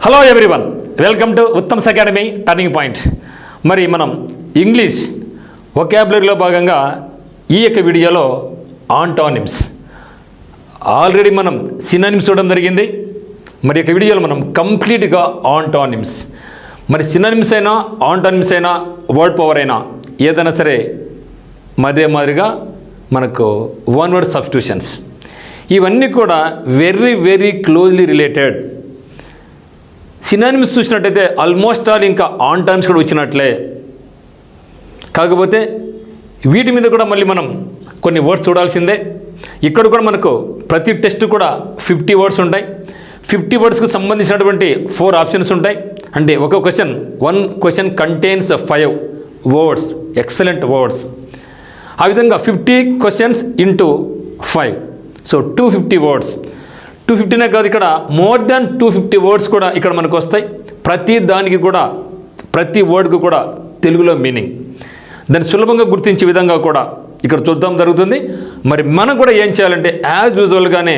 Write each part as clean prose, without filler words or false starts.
Hello everyone, welcome to Uttam's academy turning point. మరి మనం English వొకాబులరీలో భాగంగా ఈ యొక్క వీడియోలో ఆంటానిమ్స్ ఆల్రెడీ మనం సినానిమ్స్ చూడడం జరిగింది. మరి యొక్క వీడియోలో మనం కంప్లీట్గా ఆంటానిమ్స్, మరి సినానిమ్స్ అయినా ఆంటానిమ్స్ అయినా వర్డ్ పవర్ అయినా ఏదైనా సరే అదే మాదిరిగా మనకు వన్ వర్డ్ సబ్స్టిట్యూషన్స్ ఇవన్నీ కూడా very very closely related. Synonyms చూసినట్టయితే ఆల్మోస్ట్ ఆల్ ఇంకా ఆంటానిమ్స్ కూడా వచ్చినట్లే. కాకపోతే వీటి మీద కూడా మళ్ళీ మనం కొన్ని వర్డ్స్ చూడాల్సిందే. ఇక్కడ కూడా మనకు ప్రతి టెస్ట్ కూడా 50 వర్డ్స్ ఉంటాయి. 50 వర్డ్స్కు సంబంధించినటువంటి 4 ఆప్షన్స్ ఉంటాయి. అంటే ఒక question contains 5 words, excellent words. ఆ విధంగా 50 క్వశ్చన్స్ ఇంటూ 5, సో 250 వర్డ్స్. 250నే కాదు, ఇక్కడ మోర్ దాన్ 250 వర్డ్స్ కూడా ఇక్కడ మనకు వస్తాయి. ప్రతి దానికి కూడా, ప్రతి వర్డ్కి కూడా తెలుగులో మీనింగ్, దాన్ని సులభంగా గుర్తించే విధంగా కూడా ఇక్కడ చూద్దాం జరుగుతుంది. మరి మనం కూడా ఏం చేయాలంటే యాజ్ యూజువల్గానే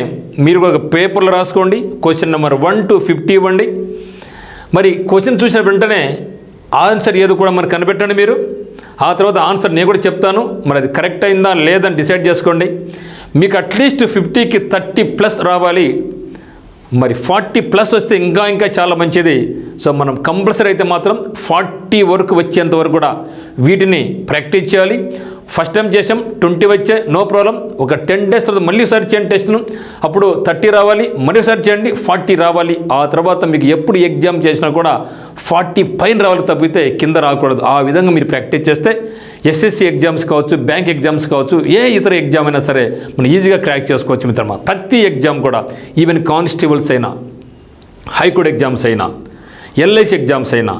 మీరు కూడా పేపర్లో రాసుకోండి. క్వశ్చన్ నెంబర్ 1 to 50 ఇవ్వండి. మరి క్వశ్చన్ చూసిన వెంటనే ఆన్సర్ ఏదో కూడా మనకు కనిపెట్టండి మీరు. ఆ తర్వాత ఆన్సర్ నేను కూడా చెప్తాను, మరి అది కరెక్ట్ అయిందా లేదని డిసైడ్ చేసుకోండి. మీకు అట్లీస్ట్ 50కి 30+ రావాలి. మరి 40+ వస్తే ఇంకా చాలా మంచిది. సో మనం కంపల్సరీ అయితే మాత్రం 40 వరకు వచ్చేంత వరకు కూడా వీటిని ప్రాక్టీస్ చేయాలి. ఫస్ట్ టైం చేసాం 20 వచ్చే, నో ప్రాబ్లం. ఒక 10 days తర్వాత మళ్ళీ ఒకసారి చేయండి టెస్ట్ను, అప్పుడు 30 రావాలి. మళ్ళీ ఒకసారి చేయండి 40 రావాలి. ఆ తర్వాత మీకు ఎప్పుడు ఎగ్జామ్ చేసినా కూడా 40 పైన రావాలి, తప్పితే కింద రాకూడదు. ఆ విధంగా మీరు ప్రాక్టీస్ చేస్తే ఎస్ఎస్సి ఎగ్జామ్స్ కావచ్చు, బ్యాంక్ ఎగ్జామ్స్ కావచ్చు, ఏ ఇతర ఎగ్జామ్ అయినా సరే మనం ఈజీగా క్రాక్ చేసుకోవచ్చు మిత్రమా. ప్రతి ఎగ్జామ్ కూడా, ఈవెన్ కానిస్టేబుల్స్ అయినా, హైకోర్టు ఎగ్జామ్స్ అయినా, ఎల్ఐసి ఎగ్జామ్స్ అయినా,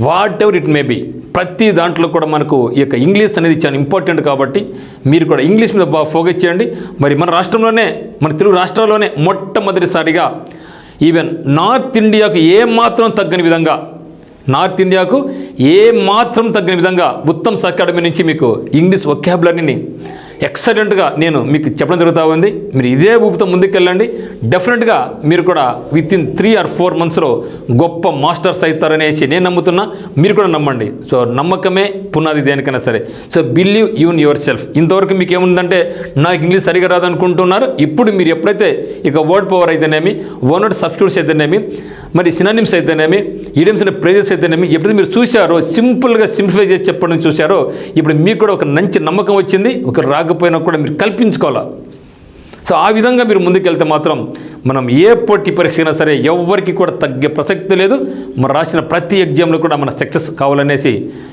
whatever it may be, ప్రతి దాంట్లో కూడా మనకు ఈ యొక్క ఇంగ్లీష్ అనేది చాలా ఇంపార్టెంట్. కాబట్టి మీరు కూడా ఇంగ్లీష్ మీద బాగా ఫోకస్ చేయండి. మరి మన రాష్ట్రంలోనే, మన తెలుగు రాష్ట్రాల్లోనే మొట్టమొదటిసారిగా ఈవెన్ నార్త్ ఇండియాకు ఏమాత్రం తగ్గని విధంగా, ఉత్తమ్స్ అకాడమీ నుంచి మీకు ఇంగ్లీష్ వొకాబులరీని ఎక్సలెంట్గా నేను మీకు చెప్పడం జరుగుతూ ఉంది. మీరు ఇదే ఊపుతో ముందుకెళ్ళండి. డెఫినెట్గా మీరు కూడా వితిన్ 3 or 4 monthsలో గొప్ప మాస్టర్స్ అవుతారనేసి నేను నమ్ముతున్నా, మీరు కూడా నమ్మండి. సో నమ్మకమే పునాది దేనికైనా సరే. So believe in your self. ఇంతవరకు మీకు ఏముందంటే నాకు ఇంగ్లీష్ సరిగా రాదనుకుంటున్నారు. ఇప్పుడు మీరు ఎప్పుడైతే ఇక వర్డ్ పవర్ అయితేనేమి, వన్ వర్డ్ సబ్స్టిట్యూట్స్ అయితేనేమి, మరి సినానిమ్స్ అయితేనేమి, ఈడియమ్స్ అండ్ ఫ్రేజెస్ అయితేనేమి ఎప్పుడైతే మీరు చూశారో, సింపుల్గా సింప్లిఫై చేసి చెప్పడం చూశారో, ఇప్పుడు మీకు కూడా ఒక మంచి నమ్మకం వచ్చింది. ఒక రాకపోయినా కూడా మీరు కల్పించుకోవాలా. సో ఆ విధంగా మీరు ముందుకెళ్తే మాత్రం మనం ఏ పోటీ పరీక్ష అయినా సరే ఎవరికి కూడా తగ్గే ప్రసక్తి లేదు. మనం రాసిన ప్రతి ఎగ్జామ్లో కూడా మన సక్సెస్ కావాలనేసి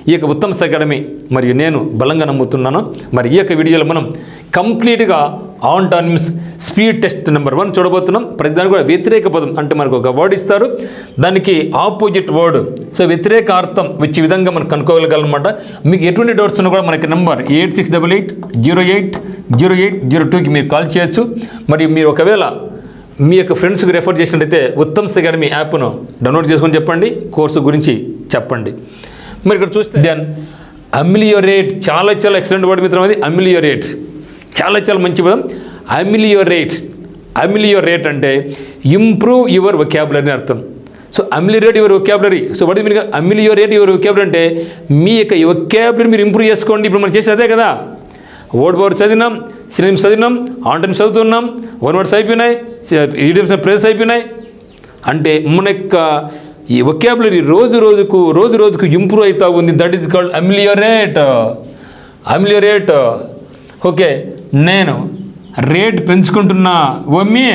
ఈ యొక్క ఉత్తమ్స్ అకాడమీ మరియు నేను బలంగా నమ్ముతున్నాను. మరి ఈ యొక్క వీడియోలో మనం కంప్లీట్గా ఆంటానిమ్స్ స్పీడ్ టెస్ట్ నెంబర్ 1 చూడబోతున్నాం. ప్రతిదానికి కూడా వ్యతిరేక పదం అంటే మనకు ఒక వర్డ్ ఇస్తారు, దానికి ఆపోజిట్ వర్డ్, సో వ్యతిరేక అర్థం వచ్చే విధంగా మనం కనుక్కోగలగాలన్నమాట. మీకు ఎటువంటి డౌట్స్ ఉన్నా కూడా మనకి నెంబర్ 8688080802కి మీరు కాల్ చేయొచ్చు. మరి మీరు ఒకవేళ మీ యొక్క ఫ్రెండ్స్కి రెఫర్ చేసినట్టయితే ఉత్తమ్స్ అకాడమీ యాప్ను డౌన్లోడ్ చేసుకొని చెప్పండి, కోర్సు గురించి చెప్పండి. మరి ఇక్కడ చూస్తే దెన్ అమిలియోరేట్, చాలా ఎక్సలెంట్ వర్డ్ మిత్రం. అది అమిలియోరేట్ చాలా మంచి పదం. అమిలియోరేట్ అంటే ఇంప్రూవ్ యువర్ వొకాబులరీ అర్థం. So ameliorate your vocabulary. So వాటి మీరు అమిలియోరేట్ యువర్ వొకాబులరీ అంటే మీ యొక్క వొకాబులరీ మీరు ఇంప్రూవ్ చేసుకోండి. ఇప్పుడు మనం చేసేది అదే కదా. వర్డ్ పవర్ చదివినాం, సినానిమ్స్ చదివినాం, ఆంటానిమ్స్ చదువుతున్నాం, వన్ వర్డ్స్ అయిపోయినాయి, ఈడియమ్స్ అండ్ ఫ్రేజెస్ అయిపోయినాయి. అంటే మన యొక్క ఈ వొకాబులరీ రోజు రోజుకు ఇంప్రూవ్ అవుతూ ఉంది. That is called ameliorate. Okay, నేను రేట్ పెంచుకుంటున్నా మమ్మీ,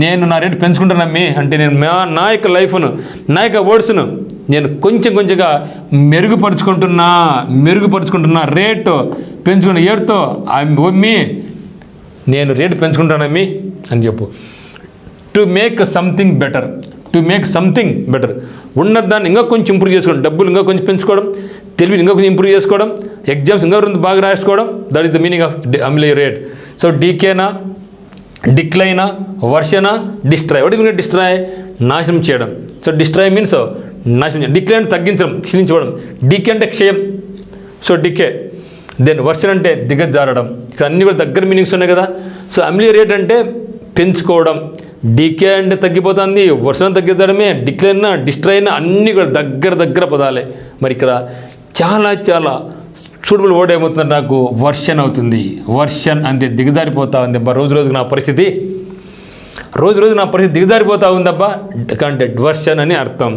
నేను నా రేట్ పెంచుకుంటున్నా మీ అంటే నేను నా యొక్క లైఫ్ను, నా యొక్క వర్డ్స్ను నేను కొంచెంగా మెరుగుపరుచుకుంటున్నా. రేటు పెంచుకున్న ఏడుతో మమ్మీ నేను రేటు పెంచుకుంటానమ్మీ అని చెప్పు. టు మేక్ సంథింగ్ బెటర్, ఉన్నదాన్ని ఇంకా కొంచెం ఇంప్రూవ్ చేసుకోవడం, డబ్బులు ఇంకా కొంచెం పెంచుకోవడం, తెలివిని ఇంకా కొంచెం ఇంప్రూవ్ చేసుకోవడం, ఎగ్జామ్స్ ఇంకా బాగా రాసుకోవడం. That is the meaning of ameliorate. So డీకేనా, డిక్లైనా, వర్షనా, డిస్ట్రాయ్. What mean destroy? నాశనం చేయడం. సో డిస్ట్రాయ్ మీన్స్ నాశనం. డిక్లైన్ తగ్గించడం, క్షీణించడం. డీకే అంటే క్షయం, సో డికే. దెన్ వర్షన్ అంటే దిగజారడం. ఇక్కడ అన్నీ కూడా దగ్గర మీనింగ్స్ ఉన్నాయి కదా. సో అమిలియోరేట్ అంటే పెంచుకోవడం, డీకే అంటే తగ్గిపోతుంది, వర్షం తగ్గిపోవడమే, డిక్లేర్ అయినా డిస్ట్రాయ్ అయినా అన్నీ కూడా దగ్గర పదాలే. మరి ఇక్కడ చాలా సూటబుల్ వర్డ్ ఏమవుతుంది, నాకు వర్షన్ అవుతుంది. వర్షన్ అంటే దిగజారిపోతా ఉంది అబ్బా, రోజు నా పరిస్థితి దిగజారిపోతా ఉందబ్బా అంటే వర్షన్ అని అర్థం.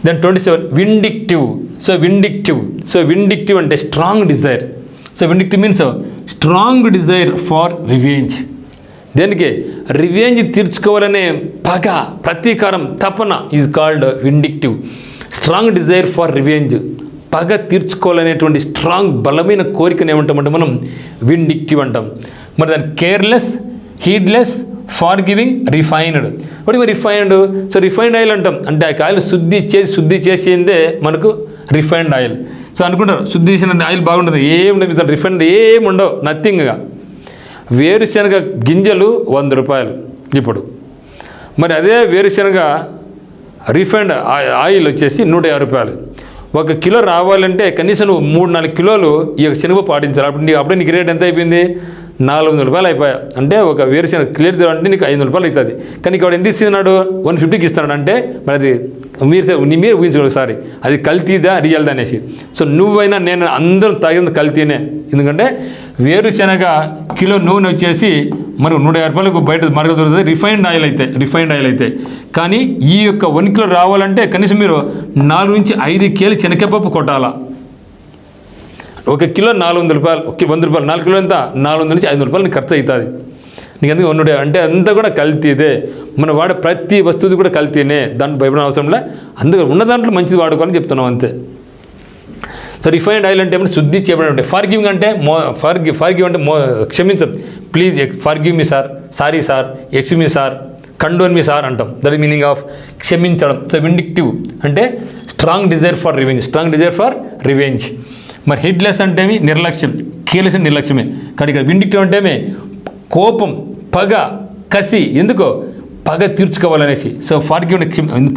Then 27 vindictive. సో విండిక్టివ్ అంటే strong desire. So vindictive means strong desire for revenge. దేనికి? రివెంజ్ తీర్చుకోవాలనే పగ, ప్రతీకారం, తపన is called vindictive. Strong desire for revenge, పగ తీర్చుకోవాలనేటువంటి స్ట్రాంగ్ బలమైన కోరికను ఏమంటామంటే మనం విండిక్టివ్ అంటాం. మరి దాన్ని కేర్లెస్, హీడ్లెస్, ఫార్ గివింగ్, రిఫైన్డ్. మరి రిఫైన్డ్, సో రిఫైన్డ్ ఆయిల్ అంటాం. అంటే ఆ ఆయిల్ శుద్ధి చేసిందే మనకు రిఫైన్డ్ ఆయిల్. సో అనుకుంటారు శుద్ధి చేసిన ఆయిల్ బాగుంటుంది, ఏముండదు రిఫైన్డ్ ఏముండవు, నథింగ్గా. వేరుశనగ గింజలు 100 రూపాయలు ఇప్పుడు. మరి అదే వేరుశనగ రిఫైన్డ్ ఆయిల్ వచ్చేసి 150 రూపాయలు. 1 కిలో రావాలంటే కనీసం నువ్వు 3-4 కిలోలు ఈ యొక్క శనగపప్పు ఆడించాలి. అప్పుడే నీకు రేట్ ఎంత అయిపోయింది? 400 రూపాయలు అయిపోయా. అంటే ఒక వేరుశనగ క్లియర్ అంటే నీకు 500 రూపాయలు అవుతుంది. కానీ ఇక్కడ ఎంత ఇస్తున్నాడు? 150కి ఇస్తున్నాడు. అంటే మరి అది మీరు ఊహించుకోండి ఒకసారి, అది కల్తీదా రియల్దా అనేసి. సో నువ్వైనా నేను అందరం తాగింది కల్తీనే. ఎందుకంటే వేరుశనగ కిలో నూనె వచ్చేసి మనకు 150 రూపాయలకు బయట మార్కెట్ దొరుకుతుంది రిఫైన్డ్ ఆయిల్ అయితే. కానీ ఈ యొక్క 1 కిలో రావాలంటే కనీసం మీరు 4 నుంచి 5 కేలు శనగపప్పు కొట్టాలా. 1 కిలో 400 రూపాయలు, 100 రూపాయలు, 4 కిలో ఎంత? 400 నుంచి 500 రూపాయలు ఖర్చు అవుతుంది. నీకు ఎందుకు 100 అంటే అంతా కూడా కల్తీదే. మనం వాడే ప్రతి వస్తువుది కూడా కల్తీనే, దాన్ని భయపడిన అవసరంలే. అందుకే ఉన్న దాంట్లో మంచిది వాడుకోవాలని చెప్తున్నాం అంతే. సో రిఫైన్డ్ ఆయిల్ అంటే ఏమంటే శుద్ధి చేయబడి. ఫార్ గివింగ్ అంటే ఫార్ గివ్ అంటే క్షమించదు. Please forgive me sir, sorry sir, excuse me sir, condone me sir అంటాం. దట్ ఈస్ మీనింగ్ ఆఫ్ క్షమించడం. సో విండిక్టివ్ అంటే స్ట్రాంగ్ డిజైర్ ఫర్ రివెంజ్. మరి హీడ్లెస్ అంటే నిర్లక్ష్యం, కేర్లెస్ అంటే నిర్లక్ష్యమే. కానీ ఇక్కడ విండిక్టివ్ అంటే కోపం, పగ, కసి, ఎందుకో పగ తీర్చుకోవాలనేసి. సో ఫార్ గివ్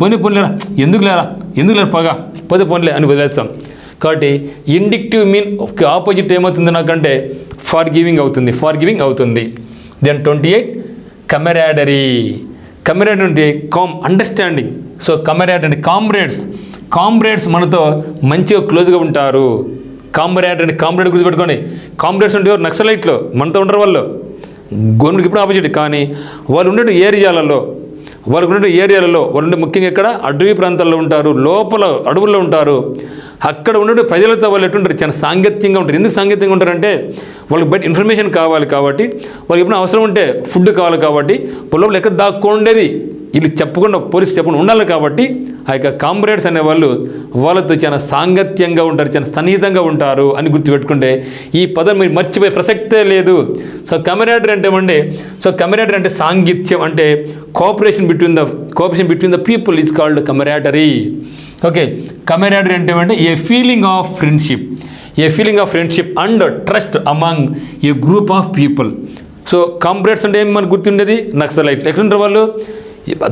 పోనీలేరా, ఎందుకు లేరా పగ, పోన్లే అని వదిలేస్తాం. కాబట్టి ఇండిక్టివ్ మీన్ ఆపోజిట్ ఏమవుతుంది నాకంటే ఫార్ గివింగ్ అవుతుంది. దెన్ 28 కమెరాడరీ అంటే అండర్స్టాండింగ్. సో కమెరాడ్ అంటే కామ్రేడ్స్ మనతో మంచిగా క్లోజ్గా ఉంటారు. కామ్రేడ్ గుర్తుపెట్టుకోండి. కామ్రేడ్స్ అంటే ఎవరు? నక్సలైట్లు మనతో ఉంటారు. వాళ్ళు గవర్నమెంట్కి ఇప్పుడు ఆపోజిట్. కానీ వాళ్ళు ఉండే ఏరియాలలో వాళ్ళు ముఖ్యంగా ఇక్కడ అడవి ప్రాంతాల్లో ఉంటారు, లోపల అడవుల్లో ఉంటారు. అక్కడ ఉండే ప్రజలతో వాళ్ళు ఎట్టుంటారు? చాలా సాంగత్యంగా ఉంటారు. ఎందుకు సాంగత్యంగా ఉంటారంటే వాళ్ళకి బయట ఇన్ఫర్మేషన్ కావాలి కాబట్టి, వాళ్ళకి ఎప్పుడైనా అవసరం ఉంటే ఫుడ్ కావాలి కాబట్టి, పొలంలో ఎక్కడ దాక్కోండేది వీళ్ళు చెప్పకుండా, పోలీసు చెప్పకుండా ఉండాలి. కాబట్టి ఆ యొక్క కామ్రేడ్స్ అనేవాళ్ళు వాళ్ళతో చాలా సాంగత్యంగా ఉంటారు, చాలా సన్నిహితంగా ఉంటారు అని గుర్తుపెట్టుకుంటే ఈ పదం మీరు మర్చిపోయే ప్రసక్తే లేదు. సో కమెరాడరీ అంటే సాంగిత్యం, అంటే cooperation between the people is called camaraderie. Okay, camaraderie అంటే a feeling of friendship and trust among a group of people. So comrades అంటే ఏమి మనకు గుర్తుండేది? నక్సలైట్లు. ఎక్కడుంటారు వాళ్ళు?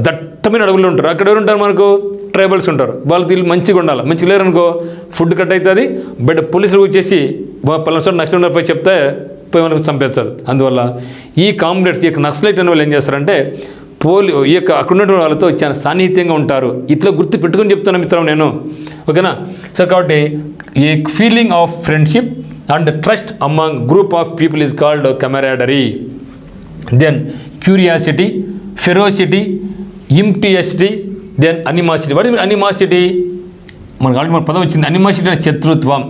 దట్టమైన అడవుల్లో ఉంటారు. అక్కడ ఎవరు ఉంటారు? మనకు ట్రైబల్స్ ఉంటారు. వాళ్ళు వీళ్ళు మంచిగా ఉండాలి. మంచిగా లేరనుకో ఫుడ్ కట్ అవుతుంది. బట్ పోలీసులు వచ్చేసి పలానా చోట నక్సలైట్ పోయి చెప్తే పోయి మనకు చంపేస్తారు. అందువల్ల ఈ కామ్రేడ్స్, ఈ యొక్క నక్సలైట్ అనే వాళ్ళు ఏం చేస్తారంటే ఈ యొక్క అక్కడ ఉన్నటువంటి వాళ్ళతో చాలా సాన్నిహిత్యంగా ఉంటారు. ఇట్లా గుర్తు పెట్టుకొని చెప్తాను మిత్రం నేను. ఓకేనా? సో కాబట్టి ఈ feeling of friendship and trust among group of people is called camaraderie. Then curiosity, ferocity, impetuosity, then animosity. What is animosity? మనకు ఆల్రెడీ మన పదం వచ్చింది. అనిమాసిటీ అంటే శత్రుత్వం.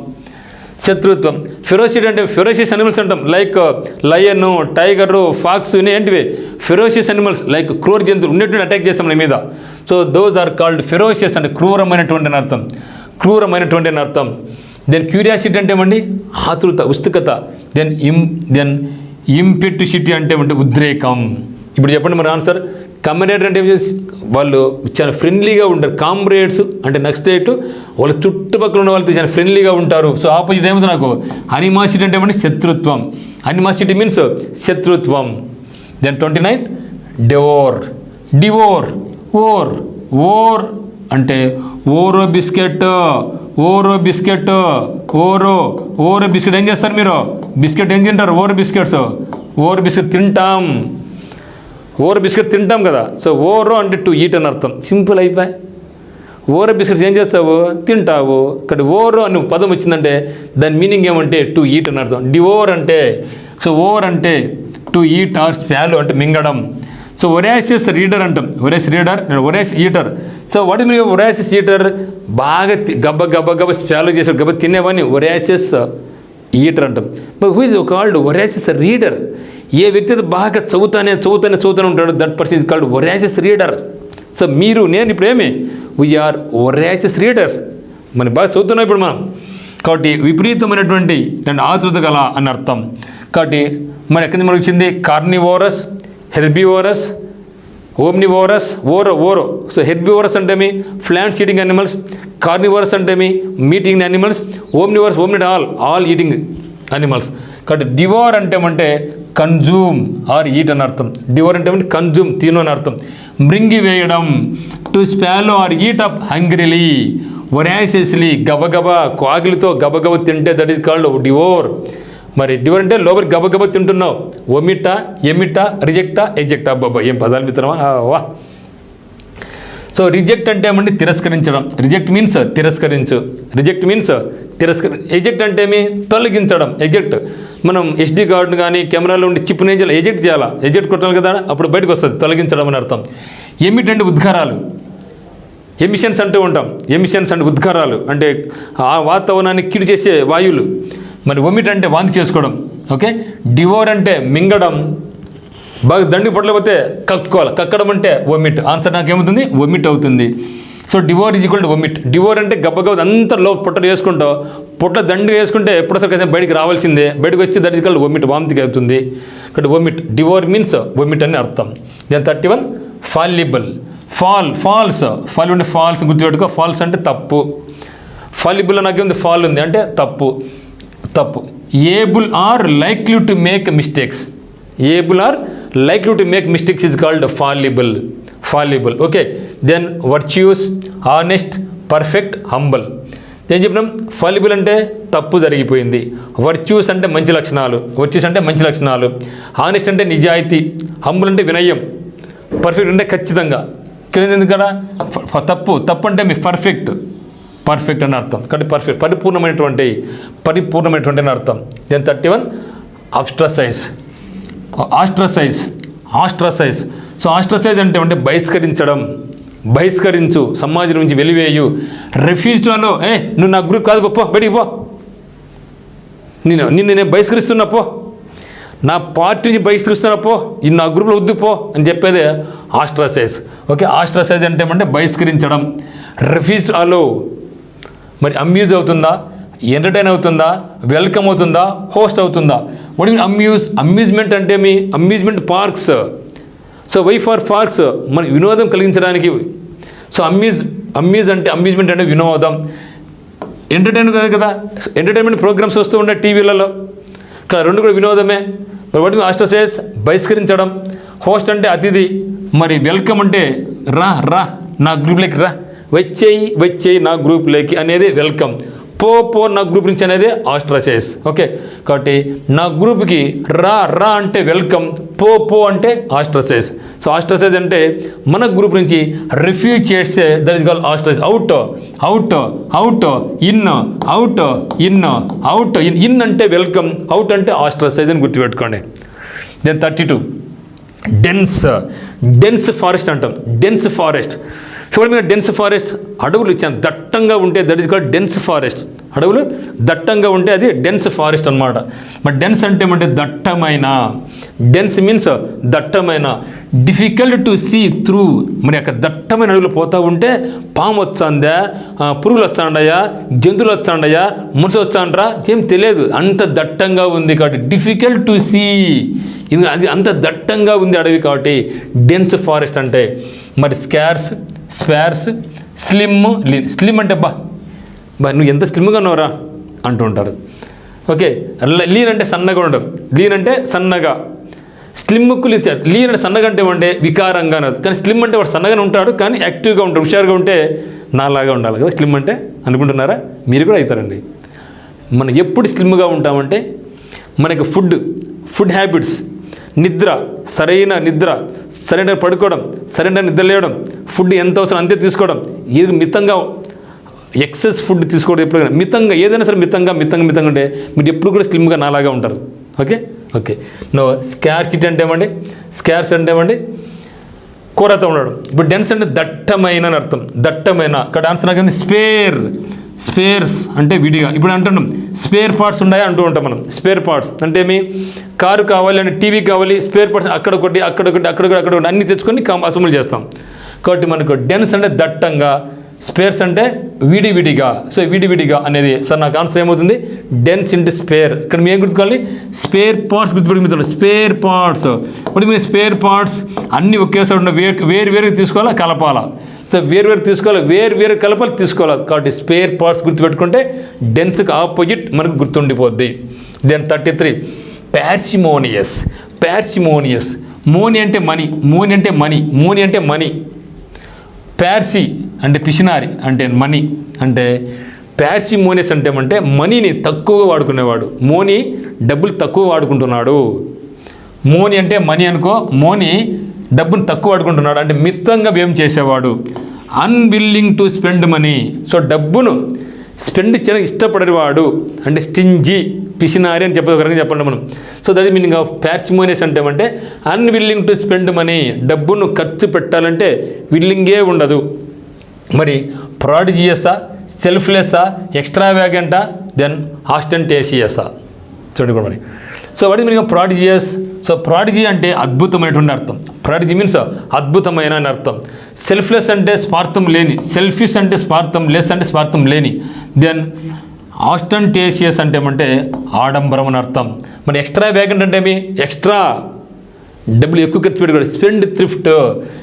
ఫెరోసిటీ అంటే ఫెరోషియస్ అనిమల్స్ అంటాం. లైక్ లయన్, టైగరు, ఫాక్స్, ఏంటివి ఫెరోషియస్ అనిమల్స్, లైక్ క్రూర జంతువులు ఉన్నటువంటి అటాక్ చేస్తాం మన మీద. So those are called ferocious అంటే క్రూరమైనటువంటి అర్థం. దెన్ క్యూరియాసిటీ అంటే ఏమండి? ఆతృత, ఉత్సుకత. దెన్ ఇంపెటిసిటీ అంటే ఉద్రేకం. ఇప్పుడు చెప్పండి మరి ఆన్సర్. కమెరాడరీ అంటే వాళ్ళు చాలా ఫ్రెండ్లీగా ఉంటారు. కామ్రేడ్స్ అంటే నక్సలైట్ వాళ్ళ చుట్టుపక్కల ఉన్న వాళ్ళతో చాలా ఫ్రెండ్లీగా ఉంటారు. సో ఆపోజిట్ ఏమవుతుంది నాకు? అనిమాసిటీ అంటే ఏమంటే శత్రుత్వం. అనిమాసిటీ మీన్స్ శత్రుత్వం. Then 29 devour. ఓర్ అంటే ఓరో బిస్కెట్ ఏం చేస్తారు మీరు? బిస్కెట్ ఏం తింటారు? ఓరో బిస్కెట్ తింటాం. ఓవర్ బిస్కెట్ తింటాం కదా, సో ఓవర్ అంటే టు ఈట్ అని అర్థం, సింపుల్ అయిపోయి. ఓవర్ బిస్కెట్స్ ఏం చేస్తావు, తింటావు. ఇక్కడ ఓవర్ అని పదం వచ్చిందంటే దాని మీనింగ్ ఏమంటే టు ఈట్ అని అర్థం. డివోర్ అంటే, సో ఓవర్ అంటే టు ఈట్ ఆర్ స్పాలో అంటే మింగడం. సో ఒరాసిస్ రీడర్ అంటాం, voracious reader, voracious eater. So what mean voracious eater, బాగా గబ్బ గబ్బ గబ్బ స్పాలో చేసే గబ్బ తినేవాడిని ఒరాసిస్ ఈటర్ అంటాం. But who is called voracious reader? ఏ వ్యక్తి అయితే బాగా చదువుతానే ఉంటాడు, that person is called voracious reader. So మీరు నేను ఇప్పుడు ఏమి వీఆర్ ఒరాసిస్ రీడర్స్, మనం బాగా చదువుతున్నాం ఇప్పుడు మనం. కాబట్టి విపరీతమైనటువంటి ఆతృత గల అని అర్థం. కాబట్టి మరి ఎక్కడి నుంచి మనకు వచ్చింది, కార్నివోరస్, హెర్బివోరస్, ఓమ్నివోరస్, ఓరో. సో హెర్బివోరస్ అంటే మీ ప్లాంట్స్ ఈటింగ్ యానిమల్స్, కార్నివోరస్ అంటే మీ మీట్ ఈటింగ్ యానిమల్స్, ఓమ్నివోరస్ ఓమ్నిట్ ఆల్ ఈటింగ్ యానిమల్స్. కాబట్టి డివోర్ అంటే కన్జ్యూమ్ ఆర్ ఈట్ అని అర్థం. డివోర్ అంటే కన్జ్యూమ్ తిను అని అర్థం. మృంగి వేయడం, టు స్పాలో ఆర్ ఈట్ అప్ హంగ్రీలీ, ఒరాసిస్లీ గబగబా ఆకలితో గబగబ తింటే దట్ ఈస్ కాల్డ్ డివోర్. మరి డివోర్ అంటే లోపలి గబగబ తింటున్నావు. ఒమిటా, ఎమిటా, రిజెక్టా, ఎజెక్టా. బాబా ఏం పదాలు మిత్రమా, వా. సో రిజెక్ట్ అంటే ఏమంటే తిరస్కరించడం, రిజెక్ట్ మీన్స్ తిరస్కరించు, రిజెక్ట్ మీన్స్ ఎజెక్ట్ అంటే ఏమి తొలగించడం. ఎజెక్ట్ మనం SD కార్డును కానీ కెమెరాలో ఉండి చిప్ని ఏం చేయాలి, ఎజెక్ట్ చేయాలా, ఎజెక్ట్ కొట్టాలి కదా, అప్పుడు బయటకు వస్తుంది, తొలగించడం అని అర్థం. ఎమిట్ అంటే ఉద్గారాలు, ఎమిషన్స్ అంటూ ఉంటాం. ఎమిషన్స్ అంటే ఉద్గారాలు, అంటే ఆ వాతావరణాన్ని కిడి చేసే వాయువులు. మరి ఒమిట్ అంటే వాంతి చేసుకోవడం. ఓకే, డివోర్ అంటే మింగడం, బాగా దండి పొట్టలేకపోతే కక్కోవాలి, కక్కడం అంటే ఒమిట్. ఆన్సర్ నాకేమవుతుంది, ఒమిట్ అవుతుంది. So devour is equal to omit. Devour అంటే గబ్బగబ్బ అంతా పొట్టలు వేసుకుంటావు, పొట్ల దండి వేసుకుంటే ఎప్పుడొసరికైతే బయటికి రావాల్సిందే, బయటకు వచ్చి that is equal to vomit, వాంతికి అవుతుంది. ఇక్కడ ఒమిట్, డివోర్ మీన్స్ ఒమిట్ అని అర్థం. Then 31 fallible. ఫాల్స్ అంటే ఫాల్స్ గుర్తుపెట్టుకో. ఫాల్స్ అంటే తప్పు. ఫాలిబుల్ నాకేముంది, ఫాల్ ఉంది అంటే తప్పు. Able or likely to make mistakes, able or likely to make mistakes is called fallible. Okay, then virtues, honest, perfect, humble. ఏం చెప్పినాం, ఫాలిబుల్ అంటే తప్పు జరిగిపోయింది, వర్చ్యూస్ అంటే మంచి లక్షణాలు, ఆనెస్ట్ అంటే నిజాయితీ, హంబుల్ అంటే వినయం, పర్ఫెక్ట్ అంటే ఖచ్చితంగా. ఇక్కడ ఎందుకన్నా తప్పు అంటే మీ పర్ఫెక్ట్ అని అర్థం. కాబట్టి పర్ఫెక్ట్ పరిపూర్ణమైనటువంటి అని అర్థం. దెన్ 31 ఆస్ట్రసైజ్. సో ఆస్ట్రసైజ్ అంటే బహిష్కరించు, సమాజం నుంచి వెలివేయు. రెఫ్యూజ్లో నువ్వు నా గ్రూప్ కాదు పో, బయటికి పో, నిన్ను నేను బహిష్కరిస్తున్నా పో, నా పార్టీని బహిష్కరిస్తున్నా పో, నా గ్రూప్లో వద్దు పో అని చెప్పేదే ఆస్ట్రసైజ్. ఓకే, ఆస్ట్రసైజ్ అంటే బహిష్కరించడం. రెఫ్యూజ్డ్ అలో, మరి అమ్యూజ్ అవుతుందా, ఎంటర్టైన్ అవుతుందా, వెల్కమ్ అవుతుందా, హోస్ట్ అవుతుందా. వాట్ మీన్ అమ్యూజ్మెంట్ అంటే మీ amusement parks. So why for parks, మన వినోదం కలిగించడానికి. సో అమ్యూజ్ అంటే అమ్యూజ్మెంట్ అంటే వినోదం. ఎంటర్టైన్ కదా, ఎంటర్టైన్మెంట్ ప్రోగ్రామ్స్ వస్తూ ఉంటాయి టీవీలలో, ఇక్కడ రెండు కూడా వినోదమే. మరి వాటి ఆస్ట్రసైజ్ బహిష్కరించడం. హోస్ట్ అంటే అతిథి, మరి వెల్కమ్ అంటే రా నా గ్రూప్లోకి రా, వచ్చేయి నా గ్రూప్లోకి అనేది వెల్కమ్. పో నా గ్రూప్ నుంచి అనేది ఆస్ట్రసైజ్. ఓకే, కాబట్టి నా గ్రూప్కి రా అంటే వెల్కమ్, పో అంటే ఆస్ట్రసైజ్. సో ఆస్ట్రసైజ్ అంటే మన గ్రూప్ నుంచి రిఫ్యూజ్ చేస్తే దట్ ఈస్ కాల్డ్ ఆస్ట్రసైజ్. ఇన్ అంటే వెల్కమ్, అవుట్ అంటే ఆస్ట్రసైజ్ అని గుర్తుపెట్టుకోండి. దెన్ 32 డెన్స్ ఫారెస్ట్ అంటాం. చూడండి మీరు, డెన్స్ ఫారెస్ట్ అడవులు చాలా దట్టంగా ఉంటే that is called dense forest. అడవులు దట్టంగా ఉంటే అది డెన్స్ ఫారెస్ట్ అనమాట. మరి డెన్స్ అంటే ఏమంటే దట్టమైన. డెన్స్ మీన్స్ దట్టమైన. డిఫికల్ట్ టు సీ త్రూ, మరి అక్కడ దట్టమైన అడవులు పోతూ ఉంటే పాము వస్తుందా, పురుగులు వస్తాండయా, జంతువులు వస్తాండయా, మనుషులు వస్తాండ్రా ఏం తెలియదు, అంత దట్టంగా ఉంది. కాబట్టి డిఫికల్ట్ టు సీ, ఇది అది అంత దట్టంగా ఉంది అడవి, కాబట్టి డెన్స్ ఫారెస్ట్ అంటే. మరి స్పార్స్, స్లిమ్ అంటే బా నువ్వు ఎంత స్లిమ్గా ఉన్నావురా అంటుంటారు. ఓకే, లీన్ అంటే సన్నగా ఉండడం, లీన్ అంటే సన్నగా. స్లిమ్కు లీన్ అంటే సన్నగా అంటే ఏమంటే వికారంగా అన్నది, కానీ స్లిమ్ అంటే వాడు సన్నగానే ఉంటాడు కానీ యాక్టివ్గా ఉంటాడు, హుషారుగా ఉంటే నాలాగా ఉండాలి కదా స్లిమ్ అంటే అనుకుంటున్నారా, మీరు కూడా అవుతారండి. మనం ఎప్పుడు స్లిమ్గా ఉంటామంటే మనకి ఫుడ్ హ్యాబిట్స్, నిద్ర, సరైన నిద్ర, సరైన పడుకోవడం, సరైన నిద్ర లేవడం, ఫుడ్ ఎంత అవసరం అంతే తీసుకోవడం, ఇది మితంగా ఎక్సెస్ ఫుడ్ తీసుకోవడం ఎప్పుడు మితంగా, ఏదైనా సరే మితంగా ఉంటే మీరు ఎప్పుడు కూడా స్లిమ్గా నాలాగా ఉంటారు. ఓకే నో స్కార్సిటీ అంటే ఏమండి, స్కార్స్ అంటే ఏమండి కొరత ఉండడం. ఇప్పుడు డెన్స్ అంటే దట్టమైన అని అర్థం, దట్టమైన. ఇక్కడ ఆన్సర్ నాకు స్పేర్స్ అంటే విడిగా. ఇప్పుడు అంటున్నాం స్పేర్ పార్ట్స్ ఉన్నాయా అంటూ ఉంటాం మనం. స్పేర్ పార్ట్స్ అంటే ఏమి, కారు కావాలి అంటే టీవీ కావాలి, స్పేర్ పార్ట్స్ అక్కడొకటి అన్ని తెచ్చుకొని అసెంబ్లీ చేస్తాం. కాబట్టి మనకు డెన్స్ అంటే దట్టంగా, స్పేర్స్ అంటే విడివిడిగా. సో విడివిడిగా అనేది సార్ నాకు ఆన్సర్ ఏమవుతుంది, డెన్స్ ఇంటూ స్పేర్. ఇక్కడ మేము గుర్తుకోవాలి, స్పేర్ పార్ట్స్ గుర్తుపెట్టుకుంటాం. స్పేర్ పార్ట్స్ ఇప్పుడు మీరు స్పేర్ పార్ట్స్ అన్నీ ఒకేసారి ఉన్న వేరు తీసుకోవాలా, కలపాలా. సో వేరు తీసుకోవాలి, వేరు కలపాలి, తీసుకోవాలి. కాబట్టి స్పేర్ పార్ట్స్ గుర్తుపెట్టుకుంటే డెన్స్కి ఆపోజిట్ మనకు గుర్తుండిపోద్ది. దెన్ 33 పార్సిమోనియస్. మోని అంటే మనీ. పార్సి అంటే పిసినారి అంటే మనీ. అంటే పార్సిమోనియస్ అంటే మనీని తక్కువగా వాడుకునేవాడు. మోని డబ్బులు తక్కువ వాడుకుంటున్నాడు. మోని అంటే మనీ అనుకో, మోని డబ్బును తక్కువ వాడుకుంటున్నాడు అంటే మితంగా వ్యయం చేసేవాడు. Unwilling to spend money. So డబ్బును స్పెండ్ చేయడానికి ఇష్టపడేవాడు అంటే స్టింజీ, పిసినారి అని చెప్పండి మనం. So that is meaning of parsimonious అంటే అన్విల్లింగ్ టు స్పెండ్ మనీ. డబ్బును ఖర్చు పెట్టాలంటే విల్లింగే ఉండదు. మరి ప్రాడిజియసా, సెల్ఫ్లెస్సా, ఎక్స్ట్రావాగెంటా, దెన్ ఆస్టెంటేషియసా. చూడండి కూడా మరి. So what is meaning of prodigious. So prodigy అంటే అద్భుతమైనటువంటి అర్థం. ప్రాడిజీ మీన్స్ అద్భుతమైన అని అర్థం. సెల్ఫ్లెస్ అంటే స్వార్థం లేని, సెల్ఫిష్ అంటే స్వార్థం, లెస్ అంటే స్వార్థం లేని. దెన్ ఆస్టెంటేషియస్ అంటే ఆడంబరం అని అర్థం. మరి ఎక్స్ట్రావాగెంట్ అంటే ఏమి, ఎక్స్ట్రా డబ్బులు ఎక్కువ ఖర్చు పెట్టేవాడు, స్పెండ్ థ్రిఫ్ట్.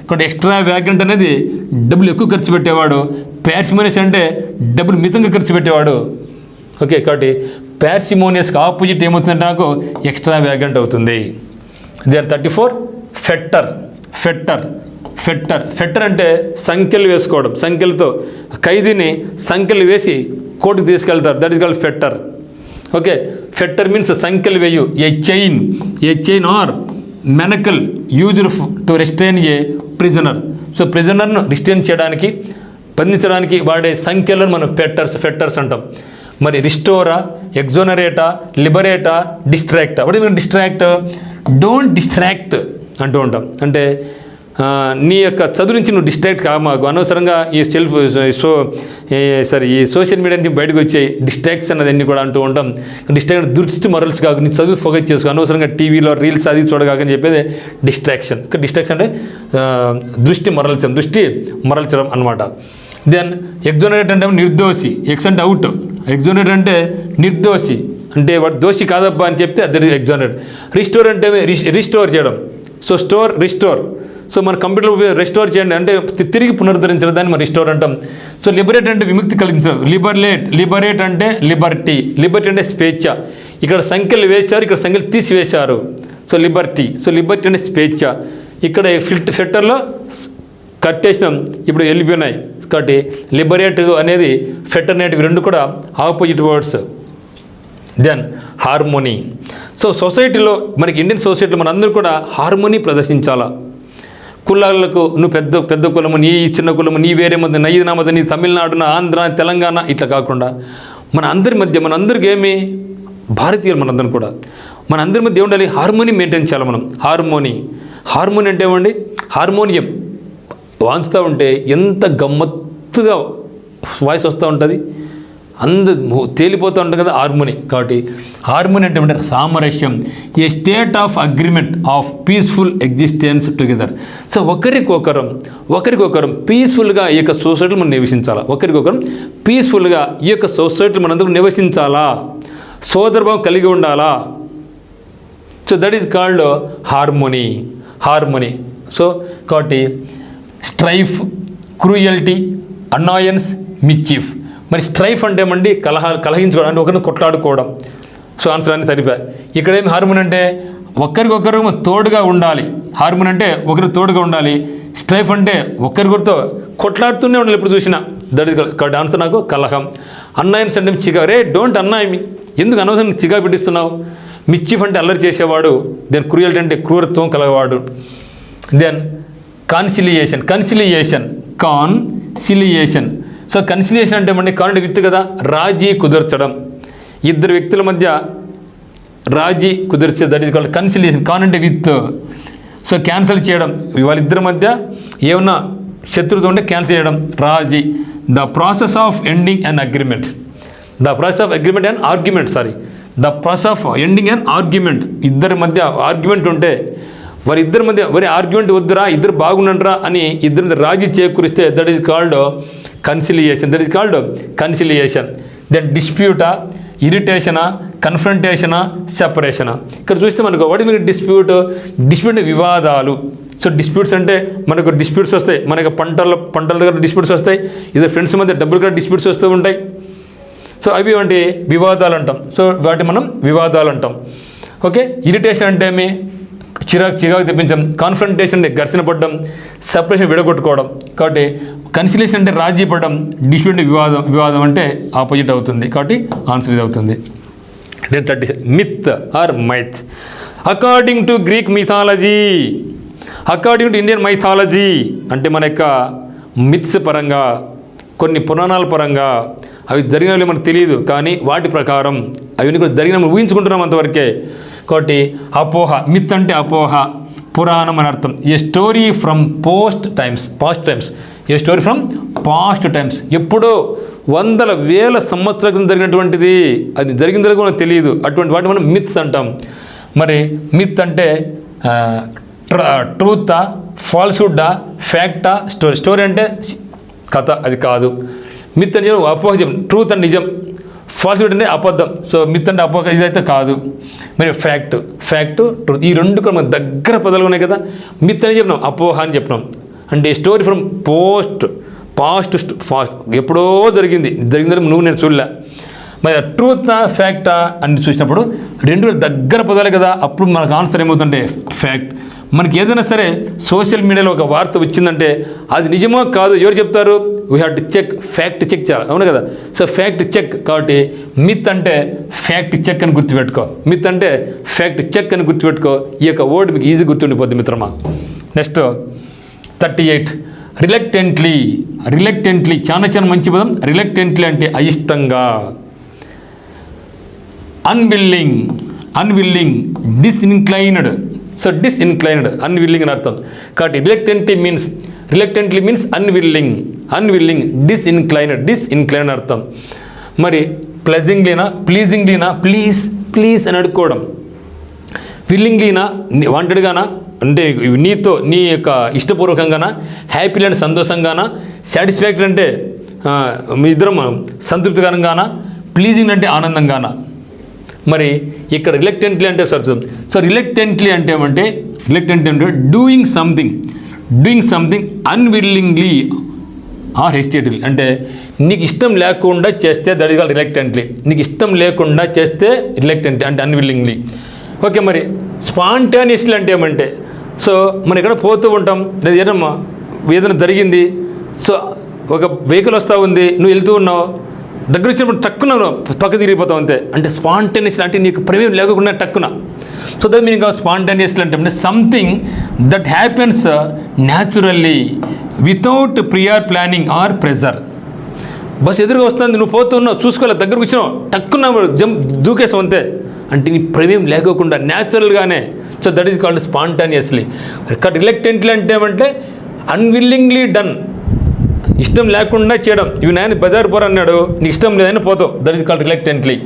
ఇక్కడ ఎక్స్ట్రావాగెంట్ అనేది డబ్బులు ఎక్కువ ఖర్చు పెట్టేవాడు. పార్సిమోనియస్ అంటే డబ్బులు మితంగా ఖర్చు పెట్టేవాడు. ఓకే, కాబట్టి పార్సిమోనియస్కి ఆపోజిట్ ఏమవుతుందంటే నాకు ఎక్స్ట్రావాగెంట్ అవుతుంది. దెన్ 34 ఫెట్టర్ అంటే సంఖ్యలు వేసుకోవడం. సంఖ్యలతో ఖైదీని సంఖ్యలు వేసి కోర్టుకు తీసుకెళ్తారు. That is called fetter. Okay, fetter means సంఖ్యలు వేయు. A chain or manacle used to restrain a prisoner. So ప్రిజనర్ను రిస్ట్రైన్ చేయడానికి, బంధించడానికి వాడే సంఖ్యలను మనం ఫెట్టర్స్ అంటాం. మరి రిస్టోరా, ఎగ్జోనరేటా, లిబరేటా, డిస్ట్రాక్టా. What is distract, don't distract అంటూ ఉంటాం. అంటే నీ యొక్క చదువు నుంచి నువ్వు డిస్ట్రాక్ట్ కామాకు, అనవసరంగా ఈ ఈ సోషల్ మీడియా నుంచి బయటకు వచ్చాయి డిస్ట్రాక్షన్ అన్నీ కూడా అంటూ ఉంటాం. డిస్ట్రాక్ట్ దృష్టి మరల్స్ కాకు, నీ చదువు ఫోకస్ చేసుకో, అనవసరంగా టీవీలో రీల్స్ అది చూడగాకని చెప్పేది డిస్ట్రాక్షన్. డిస్ట్రాక్షన్ అంటే దృష్టి మరల్చడం అనమాట. దెన్ ఎగ్జోనరేట్ అంటే నిర్దోషి, ఎక్స్ అంటే అవుట్, ఎగ్జోనరేట్ అంటే నిర్దోషి అంటే వాడు దోషి కాదబ్బా అని చెప్తే అది ఎగ్జోనరేట్. రిస్టోర్ అంటే రిస్టోర్ చేయడం. So restore. సో మన కంప్యూటర్లో రెస్టోర్ చేయండి అంటే తిరిగి పునరుద్ధరించడం, దాన్ని మనం రిస్టోర్ అంటాం. సో లిబరేట్ అంటే విముక్తి కలిగించడం. లిబరేట్ అంటే లిబర్టీ అంటే స్వేచ్ఛ. ఇక్కడ సంఖ్యలు వేశారు, ఇక్కడ సంఖ్యలు తీసివేశారు. సో లిబర్టీ అంటే స్వేచ్ఛ. ఇక్కడ ఫెట్టర్లో కట్టేసినాం, ఇప్పుడు వెళ్ళిపోయినాయి. కాబట్టి లిబరేట్ అనేది ఫెట్టర్ అనేటివి రెండు కూడా opposite words. Then harmony. So సొసైటీలో మనకి ఇండియన్ సొసైటీలో మనందరూ కూడా హార్మోనీ ప్రదర్శించాలా. కులాలకు నువ్వు పెద్ద కులము, నీ చిన్న కులము, నీ వేరే మధ్య, నైది నా మధ్య, నీ తమిళనాడు, నా ఆంధ్ర, తెలంగాణ ఇట్లా కాకుండా మనందరికి ఏమి భారతీయులు మనందరం కూడా మనందరి మధ్య ఉండాలి, హార్మోనీ మెయింటైన్ చేయాలి మనం. హార్మోనీ అంటే ఏమండి, హార్మోనియం వాంచుతూ ఉంటే ఎంత గమ్మత్తుగా వాయిస్ వస్తూ ఉంటుంది, తేలిపోతూ ఉంటుంది కదా హార్మోనీ. కాబట్టి హార్మోనీ అంటే సామరస్యం, a state of agreement of peaceful existence together. So ఒకరికొకరం పీస్ఫుల్గా ఈ యొక్క సొసైటీలో మనం నివసించాలా. ఒకరికొకరం పీస్ఫుల్గా ఈ యొక్క సొసైటీలో మనందరం నివసించాలా, సోదరభావం కలిగి ఉండాలా. So that is called harmony. So కాబట్టి స్ట్రైఫ్, క్రూయల్టీ, అనాయన్స్, మిస్చీఫ్. మరి స్ట్రైఫ్ అంటే ఏమండి, కలహించుకోవడం అంటే ఒకరిని కొట్లాడుకోవడం. సో ఆన్సర్ అన్ని సరిపోయాయి. ఇక్కడ ఏమి హార్మోనీ అంటే ఒకరికొకరు తోడుగా ఉండాలి. హార్మోనీ అంటే ఒకరు తోడుగా ఉండాలి. స్ట్రైఫ్ అంటే ఒకరికొకరితో కొట్లాడుతూనే ఉండాలి ఎప్పుడు చూసినా. దట్ ఈస్ కాబట్టి ఆన్సర్ నాకు కలహం. అన్నాయన్స్ అంటే చిగా, రే డోంట్ అన్నాయి మీ, ఎందుకు అనవసరం చిగా పెట్టిస్తున్నావు. మిస్చీఫ్ అంటే అల్లరి చేసేవాడు. దెన్ క్రూయల్టీ అంటే క్రూరత్వం కలగవాడు. Then conciliation. సో కన్సిలియేషన్ అంటే ఏమంటే కాన్ అంటే విత్ కదా, రాజీ కుదర్చడం, ఇద్దరు వ్యక్తుల మధ్య రాజీ కుదిర్చే, దట్ ఈస్ కాల్డ్ కన్సిలియేషన్. కాన్ అంటే విత్. సో క్యాన్సిల్ చేయడం, వాళ్ళిద్దరి మధ్య ఏమన్నా శత్రుత్వం ఉంటే క్యాన్సిల్ చేయడం, రాజీ. The process of ending and agreement. The process of agreement and argument, the process of ending and argument. ఇద్దరి మధ్య ఆర్గ్యుమెంట్ ఉంటే వారిద్దరి మధ్య వరి ఆర్గ్యుమెంట్ వద్దురా, ఇద్దరు బాగుండండిరా అని ఇద్దరి మధ్య రాజీ చేకూరిస్తే that is called conciliation. Then డిస్ప్యూటా, ఇరిటేషనా, కన్ఫ్రంటేషనా, సెపరేషనా. ఇక్కడ చూస్తే మనకు వాట్ ఇస్ డిస్ప్యూట్ అంటే వివాదాలు. సో డిస్ప్యూట్స్ అంటే మనకు డిస్ప్యూట్స్ వస్తాయి, మనకు పంటల దగ్గర డిస్ప్యూట్స్ వస్తాయి, ఇద్దరు ఫ్రెండ్స్ మధ్య డబ్బులు కూడా డిస్ప్యూట్స్ వస్తూ ఉంటాయి. సో అవి వంటి వివాదాలు అంటాం. సో వాటి మనం వివాదాలు అంటాం. ఓకే, ఇరిటేషన్ అంటే ఏమి, చిరాకు తెప్పించడం, కాన్ఫ్రంటేషన్ అంటే ఘర్షణ పడడం, సెపరేషన్ విడగొట్టుకోవడం. కాబట్టి కన్సిలేషన్ అంటే రాజీ పడడం, డిస్ప్యూట్ వివాదం అంటే ఆపోజిట్ అవుతుంది. కాబట్టి ఆన్సర్ ఇది అవుతుంది. 36 myth or myth. According to Greek mythology, according to Indian mythology అంటే మన యొక్క మిత్స్ పరంగా, కొన్ని పురాణాల పరంగా అవి జరిగినవి మనకు తెలియదు, కానీ వాటి ప్రకారం అవన్నీ కూడా జరిగిన ఊహించుకుంటున్నాం అంతవరకే. కాబట్టి అపోహ, మిత్ అంటే అపోహ, పురాణం అని అర్థం. ఏ స్టోరీ ఫ్రమ్ పాస్ట్ టైమ్స్, ఎప్పుడో వందల వేల సంవత్సరాల క్రితం జరిగినటువంటిది, అది జరిగిందో మనకు తెలియదు, అటువంటి వాటి మనం మిత్స్ అంటాం. మరి మిత్ అంటే ట్రూతా, ఫాల్స్హుడ్డా, ఫ్యాక్టా, స్టోరీ అంటే కథ, అది కాదు. మిత్ అంటే అపోహ, ట్రూత్ అంటే నిజం, ఫాల్స్హుడ్ అంటే అబద్ధం. సో మిత్ అంటే అపోహ, ఇదైతే కాదు. మరి ఫ్యాక్ట్, ట్రూత్, ఈ రెండు కూడా మన దగ్గర పదాలు ఉన్నాయి కదా. మిత్ అని చెప్పినాం, అపోహ అని చెప్పినాం. అంటే స్టోరీ ఫ్రమ్ పాస్ట్ ఎప్పుడో జరిగిందని నువ్వు నేను చూడలే. మరి ట్రూతా, ఫ్యాక్టా అని చూసినప్పుడు రెండు దగ్గర పదాలు కదా, అప్పుడు మనకు ఆన్సర్ ఏమవుతుందంటే ఫ్యాక్ట్. మనకి ఏదైనా సరే సోషల్ మీడియాలో ఒక వార్త వచ్చిందంటే అది నిజమో కాదు ఎవరు చెప్తారు, we have to check, fact check చేయాలి, అవును కదా. So fact check. కాబట్టి మిత్ అంటే ఫ్యాక్ట్ చెక్ అని గుర్తుపెట్టుకో, ఈ యొక్క వర్డ్ మీకు ఈజీ గుర్తుండిపోద్ది మిత్రమా. నెక్స్ట్ 38 రిలక్టెంట్లీ చాలా మంచి పదం. రిలక్టెంట్లీ అంటే అయిష్టంగా. అన్విల్లింగ్, డిస్ఇన్క్లైన్డ్. సో డిస్ఇన్క్లైన్డ్, అన్విల్లింగ్ అని అర్థం. కాబట్టి రిలక్టెంట్లీ మీన్స్ అన్విల్లింగ్, డిస్ఇన్క్లైన్డ్ అర్థం. మరి ప్లీజింగ్లీనా, ప్లీజ్ అని అడుక్కోవడం. విల్లింగ్లీనా, వాంటెడ్గానా అంటే నీతో నీ యొక్క ఇష్టపూర్వకంగానా, హ్యాపీ అంటే సంతోషంగానా, సాటిస్ఫాక్టరీ అంటే మీ ఇద్దరం సంతృప్తికరంగానా, ప్లీజింగ్ అంటే ఆనందంగానా. మరి ఇక్కడ రిలక్టెంట్లీ అంటే సో రిలక్టెంట్లీ అంటే ఏమంటే డూయింగ్ సంథింగ్ అన్విల్లింగ్లీ ఆర్ హెస్టేటివ్లీ. అంటే నీకు ఇష్టం లేకుండా చేస్తే దట్ ఈస్ కాల్డ్ రిలక్టెంట్లీ. నీకు ఇష్టం లేకుండా చేస్తే రిలక్టెంట్లీ అంటే అన్విల్లింగ్లీ. ఓకే, మరి స్పాంటానియస్లీ అంటే ఏమంటే సో మనం ఎక్కడ పోతూ ఉంటాం, లేదా ఏదైనా జరిగింది, సో ఒక వెహికల్ వస్తూ ఉంది, నువ్వు వెళ్తూ ఉన్నావు, దగ్గర వచ్చినప్పుడు టక్కున పక్క తిరిగిపోతావు అంతే. అంటే స్పాంటేనియస్లీ అంటే నీకు ప్రమేయం లేకుండా టక్కున. So that meaning of spontaneously అంటే something that happens naturally without prior planning or pressure. Bus ఎదురుగా వస్తుంది, నువ్వు పోతున్నావు, చూసుకోవాలి, దగ్గరకు వచ్చినావు, టక్కున దూకేసావు అంతే. అంటే నీ ప్రమేయం లేకోకుండా న్యాచురల్గానే. So that is called spontaneously. Reluctantly అంటే ఏమంటే అన్విల్లింగ్లీ డన్, ఇష్టం లేకుండా చేయడం. ఇవి నాయన బజార్ పోరా అన్నాడు, నీకు ఇష్టం లేదని పోతావు, దట్ ఈస్ కాల్డ్ రిలక్టెంట్లీ.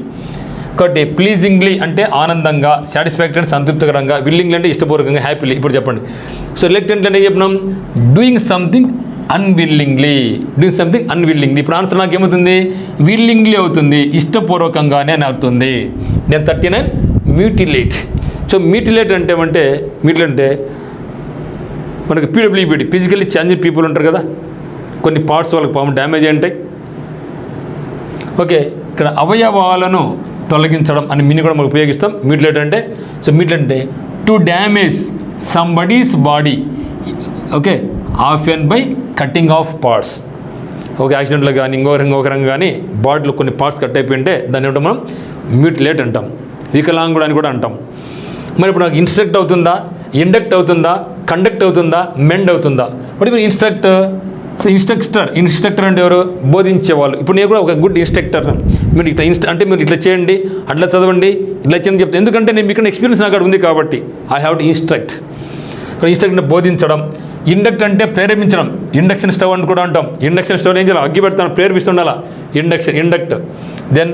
కాబట్టి ప్లీజింగ్లీ అంటే ఆనందంగా, సాటిస్ఫాక్టరీ సంతృప్తికరంగా, విల్లింగ్లీ అంటే ఇష్టపూర్వకంగా, హ్యాపీలీ. ఇప్పుడు చెప్పండి. సో రిలక్టెంట్లీ అంటే చెప్పినాం డూయింగ్ సంథింగ్ అన్విల్లింగ్లీ. ఇప్పుడు ఆన్సర్ నాకు ఏమవుతుంది, విల్లింగ్లీ అవుతుంది, ఇష్టపూర్వకంగానే అని అవుతుంది. నేను 39 మ్యూటిలేట్. సో మ్యూటిలేట్ అంటే మనకు పీడబ్ల్యూపీడీ, ఫిజికల్లీ ఛాలెంజ్డ్ పీపుల్ ఉంటారు కదా, కొన్ని పార్ట్స్ వాళ్ళకి పాపం డ్యామేజ్ అయి ఉంటాయి. ఓకే, ఇక్కడ అవయవాలను తొలగించడం అని మీని కూడా మనం ఉపయోగిస్తాం మ్యూటిలేట్ అంటే. సో మ్యూటిలేట్ అంటే to damage somebody's body, okay, often by cutting off parts. Okay, యాక్సిడెంట్లో కానీ ఇంకొక రంగా కానీ బాడీలో కొన్ని పార్ట్స్ కట్ అయిపోయింటే దాన్ని ఏమంటాం మనం మ్యూటిలేట్ అంటాం. వికలాంగుడు అని కూడా అంటాం. మరి ఇప్పుడు నాకు ఇండక్ట్ అవుతుందా, కండక్ట్ అవుతుందా, మెండ్ అవుతుందా? బట్ ఇప్పుడు ఇన్స్ట్రక్టర్ అంటే ఎవరు? బోధించేవాళ్ళు. ఇప్పుడు నేను కూడా ఒక గుడ్ ఇన్స్ట్రక్టర్. మీరు ఇట్లా అంటే మీరు ఇట్లా చేయండి, అట్లా చదవండి, ఇట్లా చేయండి చెప్తాను. ఎందుకంటే నేను మీకు ఎక్స్పీరియన్స్ నాకు ఉంది కాబట్టి I have to instruct. Instruct అంటే బోధించడం. ఇండక్ట్ అంటే ప్రేరేపించడం. ఇండక్షన్ స్టవ్ అని కూడా అంటాం. ఇండక్షన్ స్టవ్ ఏం చేయాలి? అగ్గి పెడతాను, ప్రేరేపిస్తుండాలా, ఇండక్ట్. దెన్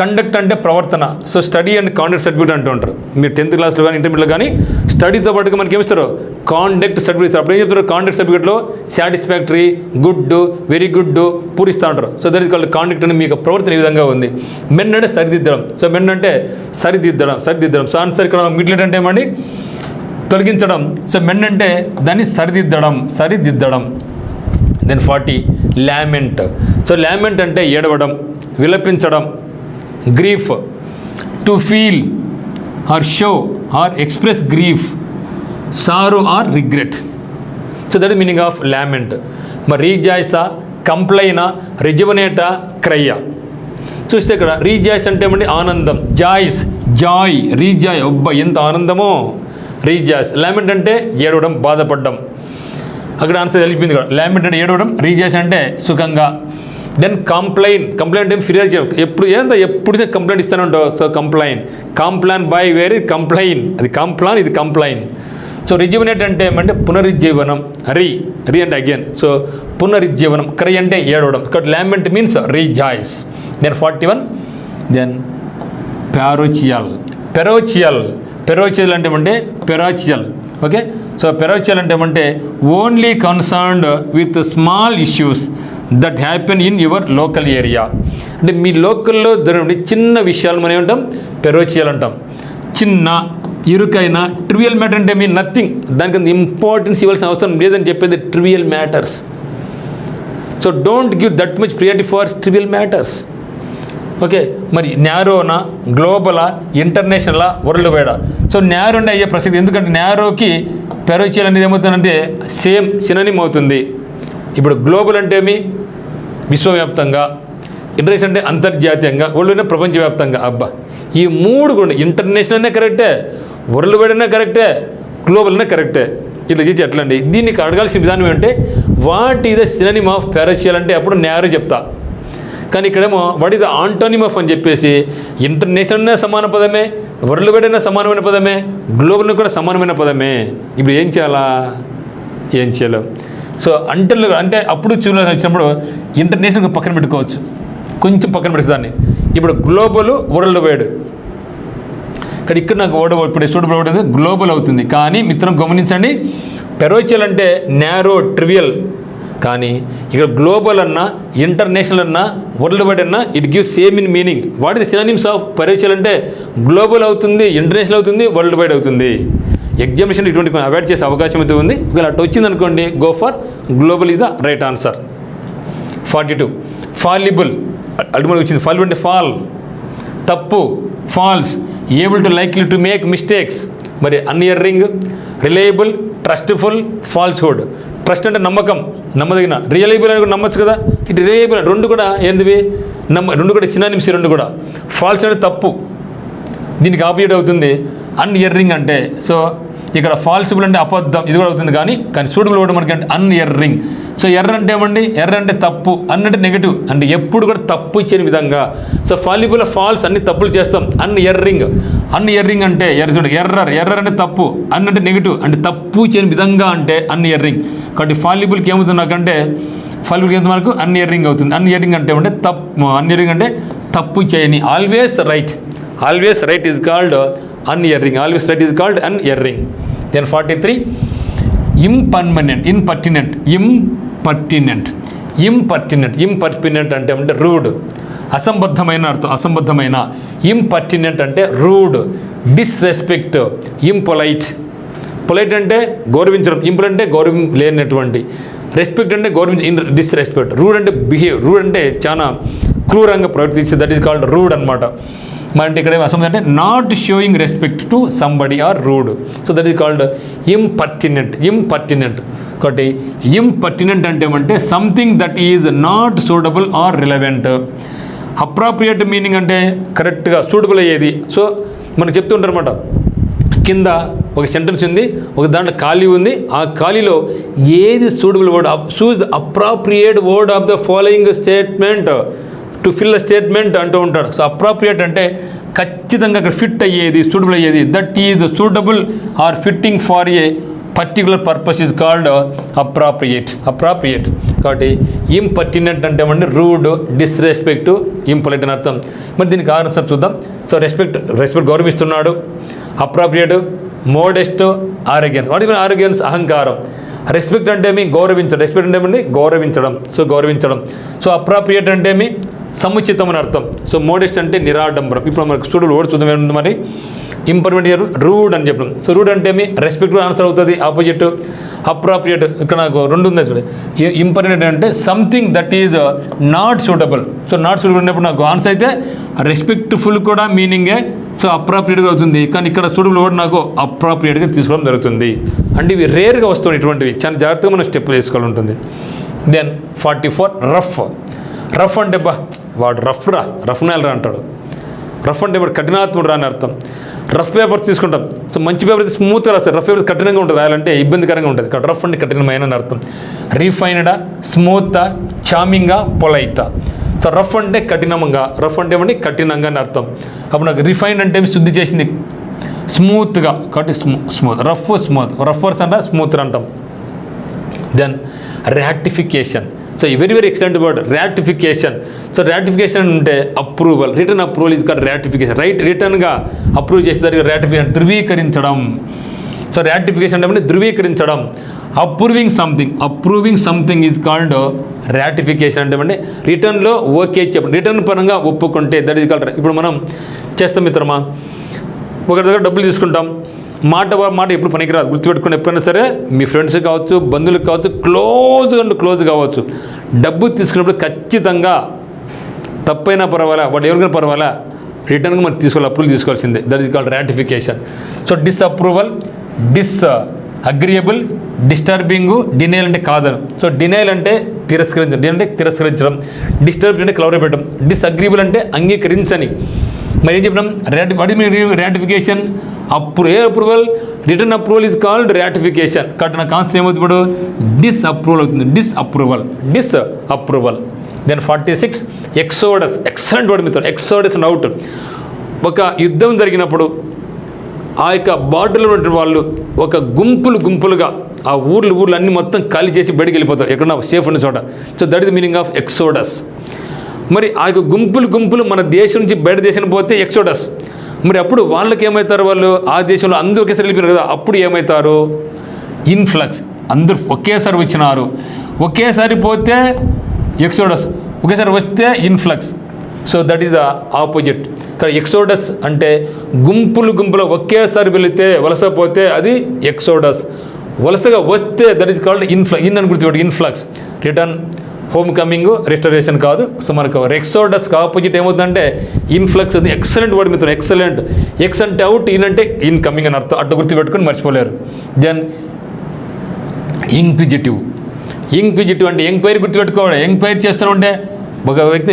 కండక్ట్ అంటే ప్రవర్తన. So study and conduct certificate అంటూ ఉంటారు. మీరు 10th క్లాస్లో కానీ ఇంటర్మీడియట్లో కానీ స్టడీతో పాటుగా మనకి ఏమిస్తారు? కాండక్ట్ సర్టిఫికేట్ ఇస్తారు. అప్పుడు ఏం చెప్తారు? కాండక్ట్ సర్టిఫికేట్లో సాటిస్ఫాక్టరీ, గుడ్, వెరీ గుడ్ పూరిస్తూ ఉంటారు. So that is called conduct అని. మీకు ప్రవర్తన ఈ విధంగా ఉంది. మెన్ అంటే సరిదిద్దడం. సో మెన్ అంటే సరిదిద్దడం. సో ఆన్సర్ ఇక్కడ మిడ్లెట్ అంటే ఏమండి? తొలగించడం. సో మెన్ అంటే దాన్ని సరిదిద్దడం. Then 40 lament. సో లామెంట్ అంటే ఏడవడం, విలపించడం. Grief, to feel or show or express grief, sorrow or regret. So that is meaning of lament. మరి రీజాయిసా, కంప్లైనా, రిజువనేటా, క్రయ్యా. చూస్తే ఇక్కడ రీజాయిస్ అంటే ఏమండి? ఆనందం. జాయ్, రీజాయ్, ఒబ్బా ఎంత ఆనందమో, రీజాయిస్. లామెంట్ అంటే ఏడవడం, బాధపడడం. అక్కడ ఆన్సర్ తెలిపింది కూడా. లామెంట్ అంటే ఏడవడం, రీజాయిస్ అంటే సుఖంగా. దెన్ కంప్లైంట్ ఏం ఫిర్యాదు చేయడం. ఎప్పుడు కంప్లైంట్ ఇస్తూనే ఉంటావు. So complain by where complain, అది కంప్లాన్, ఇది కంప్లైన్. సో రిజ్యువనేట్ అంటే ఏమంటే పునరుజ్జీవనం. రీ అంటే అగైన్. సో పునరుజ్జీవనం. క్రై అంటే ఏడవడం. ఇక్కడ lament means rejoice. Then 41 then parochial అంటే ఏమంటే పెరాచియల్. ఓకే. సో పెరాచియల్ అంటే ఏమంటే only concerned with small issues that happen in your local area. అంటే మీ లోకల్లో జరిగే చిన్న విషయాలు మనం ఏమంటాం? పెరోచియల్ అంటాం. చిన్న, ఇరుకైన, ట్రివియల్ మ్యాటర్ అంటే మీ నథింగ్, దానికి అంత ఇంపార్టెన్స్ ఇవ్వాల్సిన అవసరం లేదని చెప్పేది trivial matters. So don't give that much priority for trivial matters. Okay. మరి న్యారోనా, గ్లోబలా, ఇంటర్నేషనలా, వరల్డ్ వైడా? సో నారో అంటే అయ్యే ప్రసక్తి. ఎందుకంటే నారోకి పెరోచియల్ అనేది ఏమవుతుందంటే సేమ్ సినోనిమ్ అవుతుంది. ఇప్పుడు గ్లోబల్ అంటే ఏమి? విశ్వవ్యాప్తంగా. ఇంటర్నేషనల్ అంటే అంతర్జాతీయంగా, వరల్డ్ అంటే ప్రపంచవ్యాప్తంగా. అబ్బా, ఈ మూడు కూడా ఇంటర్నేషనల్ అనే కరెక్టే, వరల్డ్ వైడ్ అనే కరెక్టే, గ్లోబల్ అనే కరెక్టే. ఇట్లా చేసి ఎట్లండి? దీనికి అడగాల్సిన విధానం ఏంటంటే what is the synonym of parochial అంటే అప్పుడు నారో చెప్తా. కానీ ఇక్కడేమో what is the antonym of అని చెప్పేసి ఇంటర్నేషనల్ అనే సమాన పదమే, వరల్డ్ వైడ్ అయినా సమానమైన పదమే, గ్లోబల్ కూడా సమానమైన పదమే. ఇప్పుడు ఏం చేయలేం. సో అంటే అప్పుడు వచ్చినప్పుడు ఇంటర్నేషనల్ పక్కన పెట్టుకోవచ్చు, కొంచెం పక్కన పెట్టేసి దాన్ని. ఇప్పుడు గ్లోబల్, వరల్డ్ వైడ్. ఇక్కడ నాకు ఇప్పుడు సూటబుల్ వర్డ్ గ్లోబల్ అవుతుంది. కానీ మిత్రం గమనించండి, పెరోచియల్ అంటే నారో, ట్రివియల్. కానీ ఇక్కడ గ్లోబల్ అన్నా, ఇంటర్నేషనల్ అన్నా, వరల్డ్ వైడ్ అన్నా it gives same in meaning. What is the synonyms of parochial అంటే గ్లోబల్ అవుతుంది, ఇంటర్నేషనల్ అవుతుంది, వరల్డ్ వైడ్ అవుతుంది. ఎగ్జామినేషన్ ఇటువంటి అవాయిడ్ చేసే అవకాశం అయితే ఉంది. ఒకవేళ అటు వచ్చింది అనుకోండి, go for global is the right answer. 42 fallible. Ultimate వచ్చింది. ఫాలిబుల్ అంటే ఫాల్, తప్పు, false, able to likely to make mistakes. మరి unerring, reliable, trustful, falsehood. Trust అంటే నమ్మకం, నమ్మదగిన. రియలబుల్ అని కూడా నమ్మచ్చు కదా. ఇటు రియలబుల్ రెండు కూడా ఏంటివి? రెండు కూడా సినానిమ్స్. రెండు కూడా. ఫాల్స్ అంటే తప్పు, దీనికి ఆపోజిట్ అవుతుంది. అన్ఇయరింగ్ అంటే సో ఇక్కడ ఫాల్సిబుల్ అంటే అబద్ధం, ఇది కూడా అవుతుంది. కానీ సూటబుల్ కూడా మనకి అంటే అన్ఇయరింగ్. సో ఎర్ర అంటే ఏమండి? ఎర్ర అంటే తప్పు, అంటే నెగిటివ్, అంటే ఎప్పుడు కూడా తప్పు ఇచ్చే విధంగా. సో ఫాలిబుల్, ఫాల్స్, అన్ని తప్పులు చేస్తాం. అన్ఇయరింగ్ అంటే ఎర్రర్ అంటే తప్పు, అంటే నెగిటివ్, అంటే తప్పు చేయని విధంగా అంటే అన్ఇయరింగ్. కాబట్టి ఫాలిబుల్కి ఏమవుతుంది నాకంటే మనకు అన్ఇయరింగ్ అవుతుంది. అన్ఇయరింగ్ అంటే అన్ఇయరింగ్ అంటే తప్పు చేయని. Always right is called unerring. Then 43 impertinent అంటే రూడ్, అసంబద్ధమైన అర్థం, అసంబద్ధమైన. ఇంపర్టినెంట్ అంటే రూడ్, డిస్రెస్పెక్ట్, ఇంపొలైట్. పొలైట్ అంటే గౌరవించడం, ఇంపొలైట్ అంటే గౌరవం లేనటువంటి, రెస్పెక్ట్ అంటే డిస్రెస్పెక్ట్. రూడ్ అంటే రూడ్ అంటే చాలా క్రూరంగా ప్రవర్తించి, దట్ ఈస్ కాల్డ్ రూడ్ అనమాట. మరి అంటే ఇక్కడ అసంబద్ధం అంటే not showing respect to somebody or rude. So that is called impertinent. కాబట్టి ఇంపర్టినెంట్ అంటే ఏమంటే something that is not suitable or relevant. Appropriate meaning అంటే కరెక్ట్గా సూటబుల్ అయ్యేది. సో మనకు చెప్తుంటారు అనమాట, కింద ఒక సెంటెన్స్ ఉంది, ఒక దాంట్లో ఖాళీ ఉంది. ఆ ఖాళీలో ఏది suitable word, choose the appropriate word of the following statement to fill the statement అంటూ ఉంటాడు. సో అప్రాప్రియేట్ అంటే ఖచ్చితంగా అక్కడ ఫిట్ అయ్యేది, సూటబుల్ అయ్యేది. That is suitable or fitting for a particular purpose is called appropriate. కాబట్టి ఇంపర్టినెంట్ అంటే ఏమంటే రూడ్, డిస్రెస్పెక్ట్, ఇంపొలైట్ అని అర్థం. మరి దీనికి ఆన్సర్ చూద్దాం. సో రెస్పెక్ట్ గౌరవిస్తున్నాడు. Appropriate modest, arrogance. వాటి ఆరోగ్యన్స్ అహంకారం. రెస్పెక్ట్ అంటే ఏమి గౌరవించడం, రెస్పెక్ట్ అంటే ఏమండి గౌరవించడం. సో గౌరవించడం. సో అప్రాప్రియేట్ అంటే ఏమి సముచితం అని అర్థం. సో మోడెస్ట్ అంటే నిరాడంబరం. ఇప్పుడు మనకు స్టూడెంట్ ఓడి చూద్దాం ఏముంది మరి. ఇంపర్మెంట్ రూడ్ అని చెప్పడం. సో రూడ్ అంటే ఏమి రెస్పెక్ట్ ఆన్సర్ అవుతుంది. ఆపోజిట్ అప్రాప్రియేట్ ఇక్కడ నాకు రెండు ఉంది చూడండి. ఇంపర్మెంట్ అంటే something that is not suitable. So not suitable ఉన్నప్పుడు నాకు ఆన్సర్ అయితే రెస్పెక్ట్ఫుల్ కూడా మీనింగే. సో అప్రాప్రియేట్గా అవుతుంది. కానీ ఇక్కడ సూటబుల్ కూడా నాకు అప్రాప్రియేట్గా తీసుకోవడం జరుగుతుంది. అంటే ఇవి రేర్గా వస్తుంది. ఇటువంటివి చాలా జాగ్రత్తగా మనం స్టెప్ తీసుకోవాలి ఉంటుంది. దెన్ 44 రఫ్ అంటే వాడు రఫ్ నేలరా అంటాడు. రఫ్ అంటే వాడు కఠినాత్ముడు రా అని అర్థం. రఫ్ పేపర్స్ తీసుకుంటాం. సో మంచి పేపర్ అయితే స్మూత్గా రాస్తారు. రఫ్ పేపర్ కఠినంగా ఉంటుంది, రాయాలంటే ఇబ్బందికరంగా ఉంటుంది. కాబట్టి రఫ్ అంటే కఠినమైన అని అర్థం. రిఫైన్డా, స్మూతా, చామింగా, పొలైటా. సో రఫ్ అంటే కఠినంగా, రఫ్ అంటే ఏమంటే కఠినంగా అని అర్థం. అప్పుడు నాకు రిఫైన్ అంటే శుద్ధి చేసింది, స్మూత్గా. కాబట్టి స్మూత్ రఫర్స్ అంటే స్మూత్ అంటాం. Then ratification. So very excellent word ratification. So ratification అంటే approval, return approval is called ratification. రిటర్న్గా అప్రూవ్ చేసేదానికి రాటిఫికేషన్, ధృవీకరించడం. సో రాటిఫికేషన్ అంటే ధృవీకరించడం. Approving something is called ratification. అంటే రిటర్న్లో ఓకే చెప్పండి, రిటర్న్ పరంగా ఒప్పుకుంటే దట్ ఈజ్ కాల్డ్. ఇప్పుడు మనం చేస్తాం మిత్రమా, ఒకరి దగ్గర డబ్బులు తీసుకుంటాం, మాట ఎప్పుడు పనికిరాదు, గుర్తుపెట్టుకుని. ఎప్పుడైనా సరే మీ ఫ్రెండ్స్ కావచ్చు, బంధువులకు కావచ్చు, క్లోజ్ కావచ్చు, డబ్బు తీసుకున్నప్పుడు ఖచ్చితంగా తప్పైనా పర్వాలా, వాడు ఎవరికైనా పర్వాలా, రిటర్న్గా మనం అప్రూవల్ తీసుకోవాల్సిందే. That is called ratification. So disapproval, agreeable, disturbing, denial అంటే కాదను. సో డినైల్ అంటే తిరస్కరించడం, డిస్టర్బ్ అంటే కలవరపెట్టడం, డిస్అగ్రియబుల్ అంటే అంగీకరించని. మరి ఏం చెప్పినాం, ratification approval, return approval is called ratification. కాబట్టి నా కాన్సెప్ట్ ఏమవుతుంది ఇప్పుడు డిస్అప్రూవల్ అవుతుంది. Disapproval. Then 46 exodus. Excellent word మిత్రులు. Exodus and out. ఒక యుద్ధం జరిగినప్పుడు ఆ యొక్క బార్డర్లో ఉన్న వాళ్ళు ఒక గుంపులుగా ఆ ఊర్లు అన్నీ మొత్తం ఖాళీ చేసి బయటికి వెళ్ళిపోతారు, ఎక్కడన్నా సేఫ్ ఉన్న చోట. So that is the meaning of exodus. మరి ఆ యొక్క గుంపులు మన దేశం నుంచి బయట దేశం పోతే ఎక్సోడస్. మరి అప్పుడు వాళ్ళకి ఏమవుతారు, వాళ్ళు ఆ దేశంలో అందరూ ఒకేసారి వెళ్ళిపోయారు కదా, అప్పుడు ఏమవుతారు, ఇన్ఫ్లక్స్. అందరూ ఒకేసారి వచ్చినారు, ఒకేసారి పోతే ఎక్సోడస్, ఒకేసారి వస్తే influx. So that is the opposite. కానీ ఎక్సోడస్ అంటే గుంపులు ఒకేసారి వెళితే, వలస పోతే అది ఎక్సోడస్. వలసగా వస్తే దట్ ఈస్ కాల్డ్ ఇన్ అని గుర్తుపెట్టు, influx. Return, home coming, restoration కాదు. సో మనకు ఎక్సోడస్కి ఆపోజిట్ ఏమవుతుందంటే ఇన్ఫ్లక్స్. అది ఎక్సలెంట్ వర్డ్ మిత్రులు, ఎక్సలెంట్. ఎక్స్ అంటే అవుట్, ఇన్ అంటే ఇన్ కమింగ్ అని అర్థం. అట్లా గుర్తుపెట్టుకుని మర్చిపోలేరు. దెన్ ఇంక్విజిటివ్ అంటే ఎంక్వైరీ గుర్తుపెట్టుకోవాలి. ఎంక్వైరీ చేస్తూ ఉంటే ఒక వ్యక్తి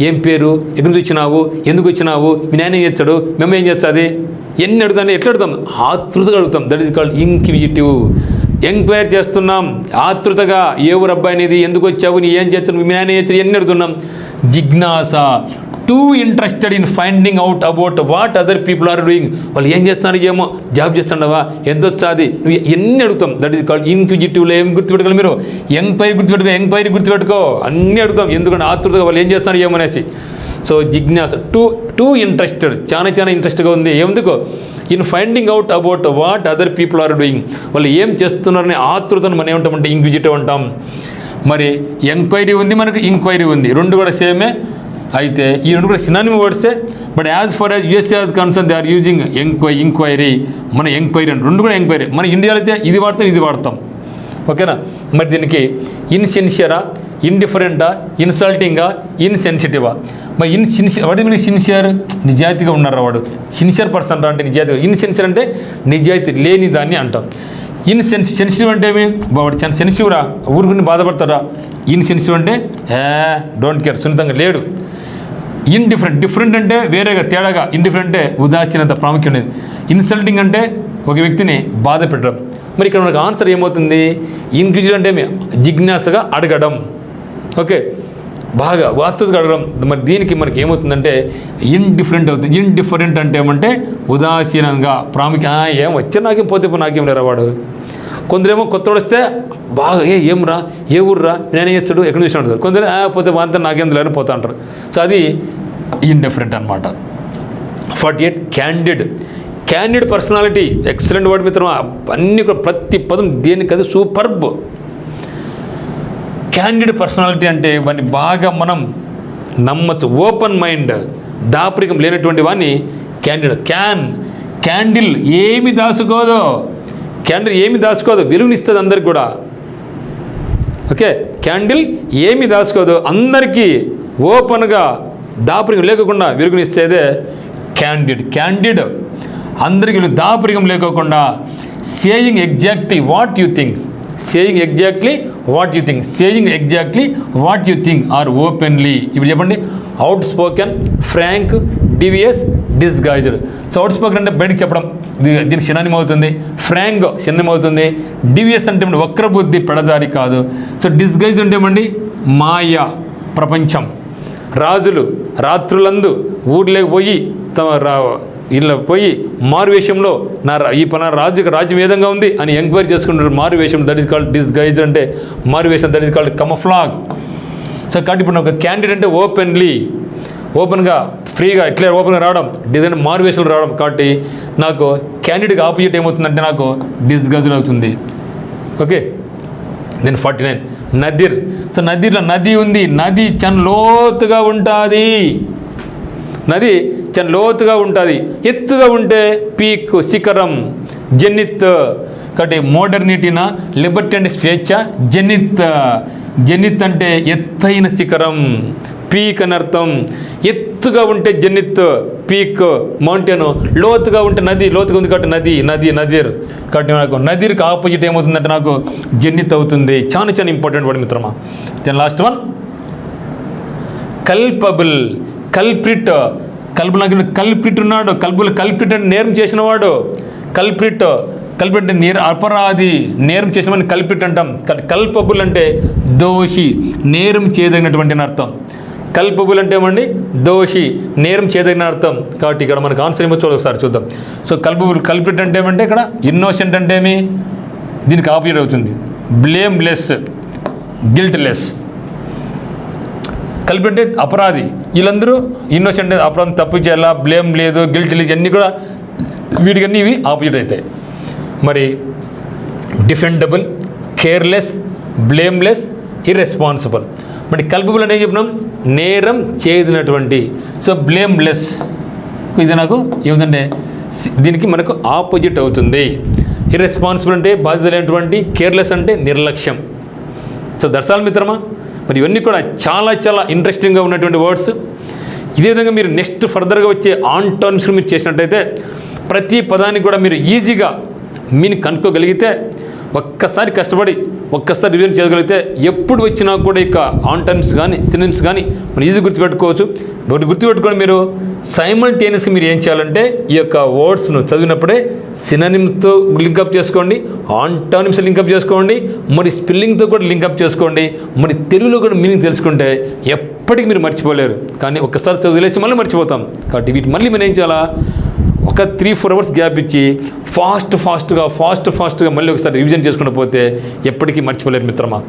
ఏం పేరు, ఎక్కడి నుంచి వచ్చినావు, ఎందుకు వచ్చినావు, మీ నాయన ఏం చేస్తాడు, మేము ఏం చేస్తుంది, ఎన్ని అడుగుతాను, ఎట్లా అడుగుతాం, ఆతృతగా అడుగుతాం. That is called inquisitive. Enquiry చేస్తున్నాం ఆతృతగా, ఏ ఊరు అబ్బాయి అనేది, ఎందుకు వచ్చావు, నీ ఏం చేస్తున్నావు, మీ నాయన ఏం చేస్తాడు, ఎన్ని అడుగుతున్నాం. జిజ్ఞాస, too interested in finding out about what other people are doing. వాళ్ళు ఏం చేస్తున్నారు, ఏమో జాబ్ చేస్తున్నావా, ఎంత వచ్చాది, నువ్వు ఎన్ని అడుగుతాం. దట్ ఈస్ కాల్డ్ ఇంక్విజిటివ్లో ఏం గుర్తుపెట్టుకోవాలి మీరు, ఎంక్వైరీ గుర్తుపెట్టుకో, అన్నీ అడుగుతాం. ఎందుకంటే ఆతృతగా వాళ్ళు ఏం చేస్తున్నారు ఏమనేసి. సో జిజ్ఞాస, టూ ఇంట్రెస్టెడ్, చాలా ఇంట్రెస్ట్గా ఉంది. ఎందుకో in finding out about what other people are doing. వాళ్ళు ఏం చేస్తున్నారని ఆతృతను మనం ఏమంటామంటే ఇంక్విజిటివ్ అంటాం. మరి ఎంక్వైరీ ఉంది, మనకు ఇంక్వైరీ ఉంది, రెండు కూడా సేమే. అయితే ఈ రెండు కూడా సినానిమ్ వర్డ్సే. But as far as USA has concern they are using enquiry. మన ఎంక్వైరీ అని రెండు కూడా ఎంక్వైరీ. మన ఇండియాలో అయితే ఇది వాడతాం. ఓకేనా. మరి దీనికి ఇన్సిన్సియరా, ఇండిఫరెంటా, ఇన్సల్టింగా, ఇన్సెన్సిటివా. మరి వాడి మీద సిన్సియర్, నిజాయితీగా ఉన్నారా వాడు, సిన్సియర్ పర్సన్ రా అంటే నిజాయితీగా. ఇన్సెన్సియర్ అంటే నిజాయితీ లేని దాన్ని అంటాం. సెన్సిటివ్ అంటే ఏమి, వాడు చాలా సెన్సిటివ్ రా, ఊరు గురించి బాధపడతారా. ఇన్సెన్సిటివ్ అంటే డోంట్ కేర్, సున్నితంగా లేడు. ఇండిఫరెంట్, డిఫరెంట్ అంటే వేరేగా తేడాగా, ఇండిఫరెంట్ అంటే ఉదాసీనత ప్రాముఖ్యం ఉండేది. ఇన్సల్టింగ్ అంటే ఒక వ్యక్తిని బాధ పెట్టడం. మరి ఇక్కడ మనకు ఆన్సర్ ఏమవుతుంది? ఇంక్విజిటివ్ అంటే జిజ్ఞాసగా అడగడం, ఓకే, బాగా వాస్తవికంగా అడగడం. మరి దీనికి మనకి ఏమవుతుందంటే ఇండిఫరెంట్ అవుతుంది. ఇండిఫరెంట్ అంటే ఏమంటే ఉదాసీనంగా ఏం వచ్చా నాకేం పోతే నాకేం లేరా వాడు. కొందరేమో కొత్తవాడు వస్తే బాగా ఏమ్రా ఏ ఊర్రా నేనేం చేస్తాడు ఎక్కడ చూసి ఉంటారు. కొందరు పోతే అంతా నాకేం లేని పోతా అంటారు. సో అది ఇండిఫరెంట్ అనమాట. 48 క్యాండిడ్ పర్సనాలిటీ. ఎక్సలెంట్ వర్డ్ మిత్రమా. అన్ని కూడా ప్రతి పదం దేనికది సూపర్బ్. క్యాండిడ్ పర్సనాలిటీ అంటే వాడిని బాగా మనం నమ్మచ్చు. ఓపెన్ మైండ్, దాపరికం లేనటువంటి వాడిని క్యాండిడ్. క్యాండిల్ ఏమి దాచుకోదు, వెలుగునిస్తుంది అందరికి కూడా. ఓకే, క్యాండిల్ ఏమి దాచుకోదు, అందరికీ ఓపెన్గా దాపరికం లేకుండా వెలుగునిస్తేదే క్యాండిడ్. అందరికీ దాపరికం లేకోకుండా saying exactly what you think or openly. ఇప్పుడు చెప్పండి, outspoken, frank, devious, disguised. So outspoken అంటే బయటకు చెప్పడం, దీనికి సినానిమ్ అవుతుంది. ఫ్రాంక్ సినానిమ్ అవుతుంది. డివియస్ అంటే వక్రబుద్ధి, పెడదారి కాదు. సో డిస్గైజ్డ్ అంటే ఏమండి మాయ, ప్రపంచం. రాజులు రాత్రులందు ఊర్లోకి పోయి ఇలా పోయి మారువేషంలో ఈ పలానా రాజుకి రాజ్యం ఏ విధంగా ఉంది అని ఎంక్వైరీ చేసుకుంటారు. మారువేషం, దట్ ఈస్ కాల్డ్ డిస్గైజ్ అంటే మారువేషం, దట్ ఈస్ కాల్డ్ కమఫ్లాగ్. సో కాబట్టి ఇప్పుడు ఒక క్యాండిడేట్ అంటే ఓపెన్గా ఫ్రీగా ఇట్లా ఓపెన్గా రావడం, డిజైన్ మారువేషంలో రావడం. కాబట్టి నాకు క్యాండిడేట్కి ఆపోజిట్ ఏమవుతుందంటే నాకు డిస్గైజ్డ్ అవుతుంది. Okay, then 49 Nadir. సో నదిలో నది ఉంది. నది చాలా లోతుగా ఉంటుంది. ఎత్తుగా ఉంటే పీక్, శిఖరం, జెనిత్. కాబట్టి మోడర్నిటీనా, లిబర్టీ అంటే స్వేచ్ఛ, జెనిత్ అంటే ఎత్తైన శిఖరం, పీక్ అని అర్థం. ఎత్తుగా ఉంటే జెనిత్, పీక్, మౌంటైన్. లోతుగా ఉంటే నది, లోతుగా ఉంది కాబట్టి నదిర్. కాబట్టి నాకు నదిర్కి ఆపోజిట్ ఏమవుతుందంటే నాకు జెనిత్ అవుతుంది. చాలా ఇంపార్టెంట్ వర్డ్ మిత్రమా. Then last one culpable. Culprit ఉన్నాడు. కల్ప్రిట్ అంటే నేరం చేసినవాడు. కల్ప్రిట్ అంటే అపరాధి, నేరం చేసిన వాడిని కల్ప్రిట్ అంటాం. కల్పబుల్ అంటే దోషి, నేరం చేయదగినటువంటి అర్థం. కల్పబుల్ అంటే ఏమండి దోషి, నేరం చేయదగిన అర్థం. కాబట్టి ఇక్కడ మనకు ఆన్సర్ ఏమో ఒకసారి చూద్దాం. సో కల్ప్రిట్ అంటే ఏమంటే ఇక్కడ ఇన్నోసెంట్ అంటే ఏమి, దీనికి ఆపోజిట్ అవుతుంది బ్లేమ్లెస్, గిల్ట్లెస్. కల్ప్రిట్ అంటే అపరాధి. వీళ్ళందరూ ఇన్నోసెంట్, అపరాధం, తప్పు చేయాలా, బ్లేమ్ లేదు, గిల్ట్ లేదు, అన్నీ కూడా వీటికన్నీ ఇవి ఆపోజిట్ అవుతాయి. మరి డిఫెండబుల్, కేర్లెస్, బ్లేమ్లెస్, ఇర్రెస్పాన్సిబుల్. మరి కల్పబుల్ అంటే ఏం చెప్పినాం, నేరం చేయనటువంటి. సో బ్లేమ్లెస్ ఇది నాకు ఏమిటంటే దీనికి మనకు ఆపోజిట్ అవుతుంది. ఇర్రెస్పాన్సిబుల్ అంటే బాధ్యత లేనటువంటి, కేర్లెస్ అంటే నిర్లక్ష్యం. సో దర్శాలు మిత్రమా, మరి ఇవన్నీ కూడా చాలా ఇంట్రెస్టింగ్గా ఉన్నటువంటి వర్డ్స్. ఇదే విధంగా మీరు నెక్స్ట్ ఫర్దర్గా వచ్చే ఆంటానిమ్స్ మీరు చేసినట్టయితే ప్రతి పదానికి కూడా మీరు ఈజీగా మీని కనుక్కోగలిగితే, ఒక్కసారి కష్టపడి ఒక్కసారి రివిజన్ చేయగలిగితే ఎప్పుడు వచ్చినా కూడా ఇక ఆంటానిమ్స్ కానీ సినోనిమ్స్ కానీ మనం ఈజీ గుర్తుపెట్టుకోవచ్చు. ఒకటి గుర్తుపెట్టుకొని మీరు సైమల్టేనియస్గా మీరు ఏం చేయాలంటే ఈ యొక్క వర్డ్స్ను చదివినప్పుడే సినోనిమ్తో లింకప్ చేసుకోండి, ఆంటానిమ్స్ లింకప్ చేసుకోండి, మరి స్పెల్లింగ్తో కూడా లింకప్ చేసుకోండి. మరి తెలుగులో కూడా మీనింగ్ తెలుసుకుంటే ఎప్పటికీ మీరు మర్చిపోలేరు. కానీ ఒక్కసారి చదివేసి మళ్ళీ మర్చిపోతాం. కాబట్టి వీటి మళ్ళీ మనం ఏం చేయాలా, ఒక 3-4 అవర్స్ గ్యాప్ ఇచ్చి ఫాస్ట్గా మళ్ళీ ఒకసారి రివిజన్ చేసుకుంటూ పోతే ఎప్పటికీ మర్చిపోలేరు మిత్రమా.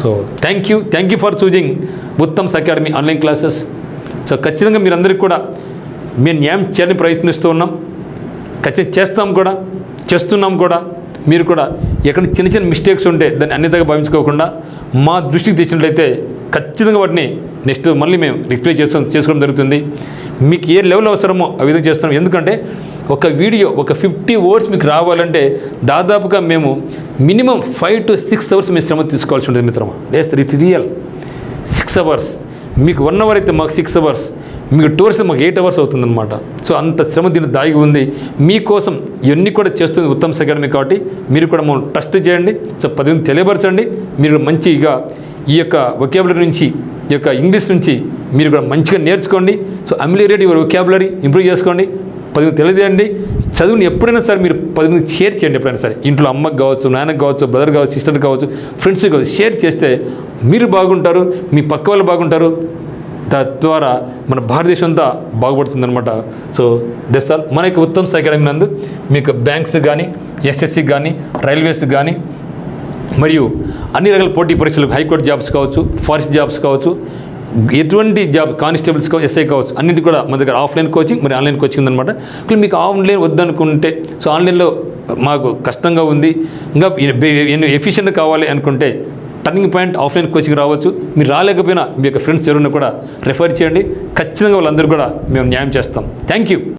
So thank you for choosing Uttam's academy online classes. So ఖచ్చితంగా మీరందరికీ కూడా మేము న్యాయం చేయాలని ప్రయత్నిస్తూ ఉన్నాం, ఖచ్చితంగా చేస్తున్నాం కూడా. మీరు కూడా ఎక్కడ చిన్న మిస్టేక్స్ ఉంటే దాన్ని అన్నితగా భావించుకోకుండా మా దృష్టికి తెచ్చినట్లయితే ఖచ్చితంగా వాటిని నెక్స్ట్ మళ్ళీ మేము రిప్లై చేసుకోవడం జరుగుతుంది. మీకు ఏ లెవెల్ అవసరమో ఆ విధంగా చేస్తున్నాం. ఎందుకంటే ఒక వీడియో ఒక 50 words మీకు రావాలంటే దాదాపుగా మేము మినిమం 5 to 6 hours మీ శ్రమ తీసుకోవాల్సి ఉంటుంది మిత్రమా. It's real. 6 hours మీకు 1 hour అయితే మాకు 6 hours, మీకు 2 hours మాకు 8 hours అవుతుందన్నమాట. సో అంత శ్రమ దీన్ని దాగి ఉంది. మీకోసం ఇవన్నీ కూడా చేస్తుంది ఉత్తమ్స్ అకాడమీ. కాబట్టి మీరు కూడా మనం ట్రస్ట్ చేయండి. సో 10 మంది తెలియపరచండి. మీరు మంచిగా ఈ యొక్క వొకాబులరీ నుంచి, ఈ యొక్క ఇంగ్లీష్ నుంచి మీరు కూడా మంచిగా నేర్చుకోండి. సో అమిలియేట్ యువర్ వొకాబులరీ ఇంప్రూవ్ చేసుకోండి. 10 మందికి తెలియజేయండి. చదువుని ఎప్పుడైనా సరే మీరు 10 మందికి షేర్ చేయండి. ఎప్పుడైనా సరే ఇంట్లో అమ్మకి కావచ్చు, నాన్నకి కావచ్చు, బ్రదర్ కావచ్చు, సిస్టర్ కావచ్చు, ఫ్రెండ్స్కి కావచ్చు, షేర్ చేస్తే మీరు బాగుంటారు, మీ పక్క వాళ్ళు బాగుంటారు. తద్వారా మన భారతదేశం అంతా బాగుపడుతుంది అనమాట. So that's all. మన యొక్క ఉత్తమ్ అకాడమీ నందు మీకు బ్యాంక్స్ కానీ, ఎస్ఎస్సి కానీ, రైల్వేస్ కానీ, మరియు అన్ని రకాల పోటీ పరీక్షలకు హైకోర్టు జాబ్స్ కావచ్చు, ఫారెస్ట్ జాబ్స్ కావచ్చు, ఎటువంటి జాబ్ కానిస్టేబుల్స్ కావచ్చు, ఎస్ఐ కావచ్చు, అన్నింటి కూడా మన దగ్గర ఆఫ్లైన్ కోచింగ్ మరి ఆన్లైన్ కోచింగ్ ఉందన్నమాట. ఇక్కడ మీకు ఆన్లైన్ వద్దనుకుంటే, సో ఆన్లైన్లో మాకు కష్టంగా ఉంది, ఇంకా ఎఫిషియెంట్ కావాలి అనుకుంటే టర్నింగ్ పాయింట్ ఆఫ్లైన్ కోచింగ్ రావచ్చు. మీరు రాలేకపోయినా మీ యొక్క ఫ్రెండ్స్ ఎవరైనా కూడా రెఫర్ చేయండి. ఖచ్చితంగా వాళ్ళందరూ కూడా మేము న్యాయం చేస్తాం. Thank you.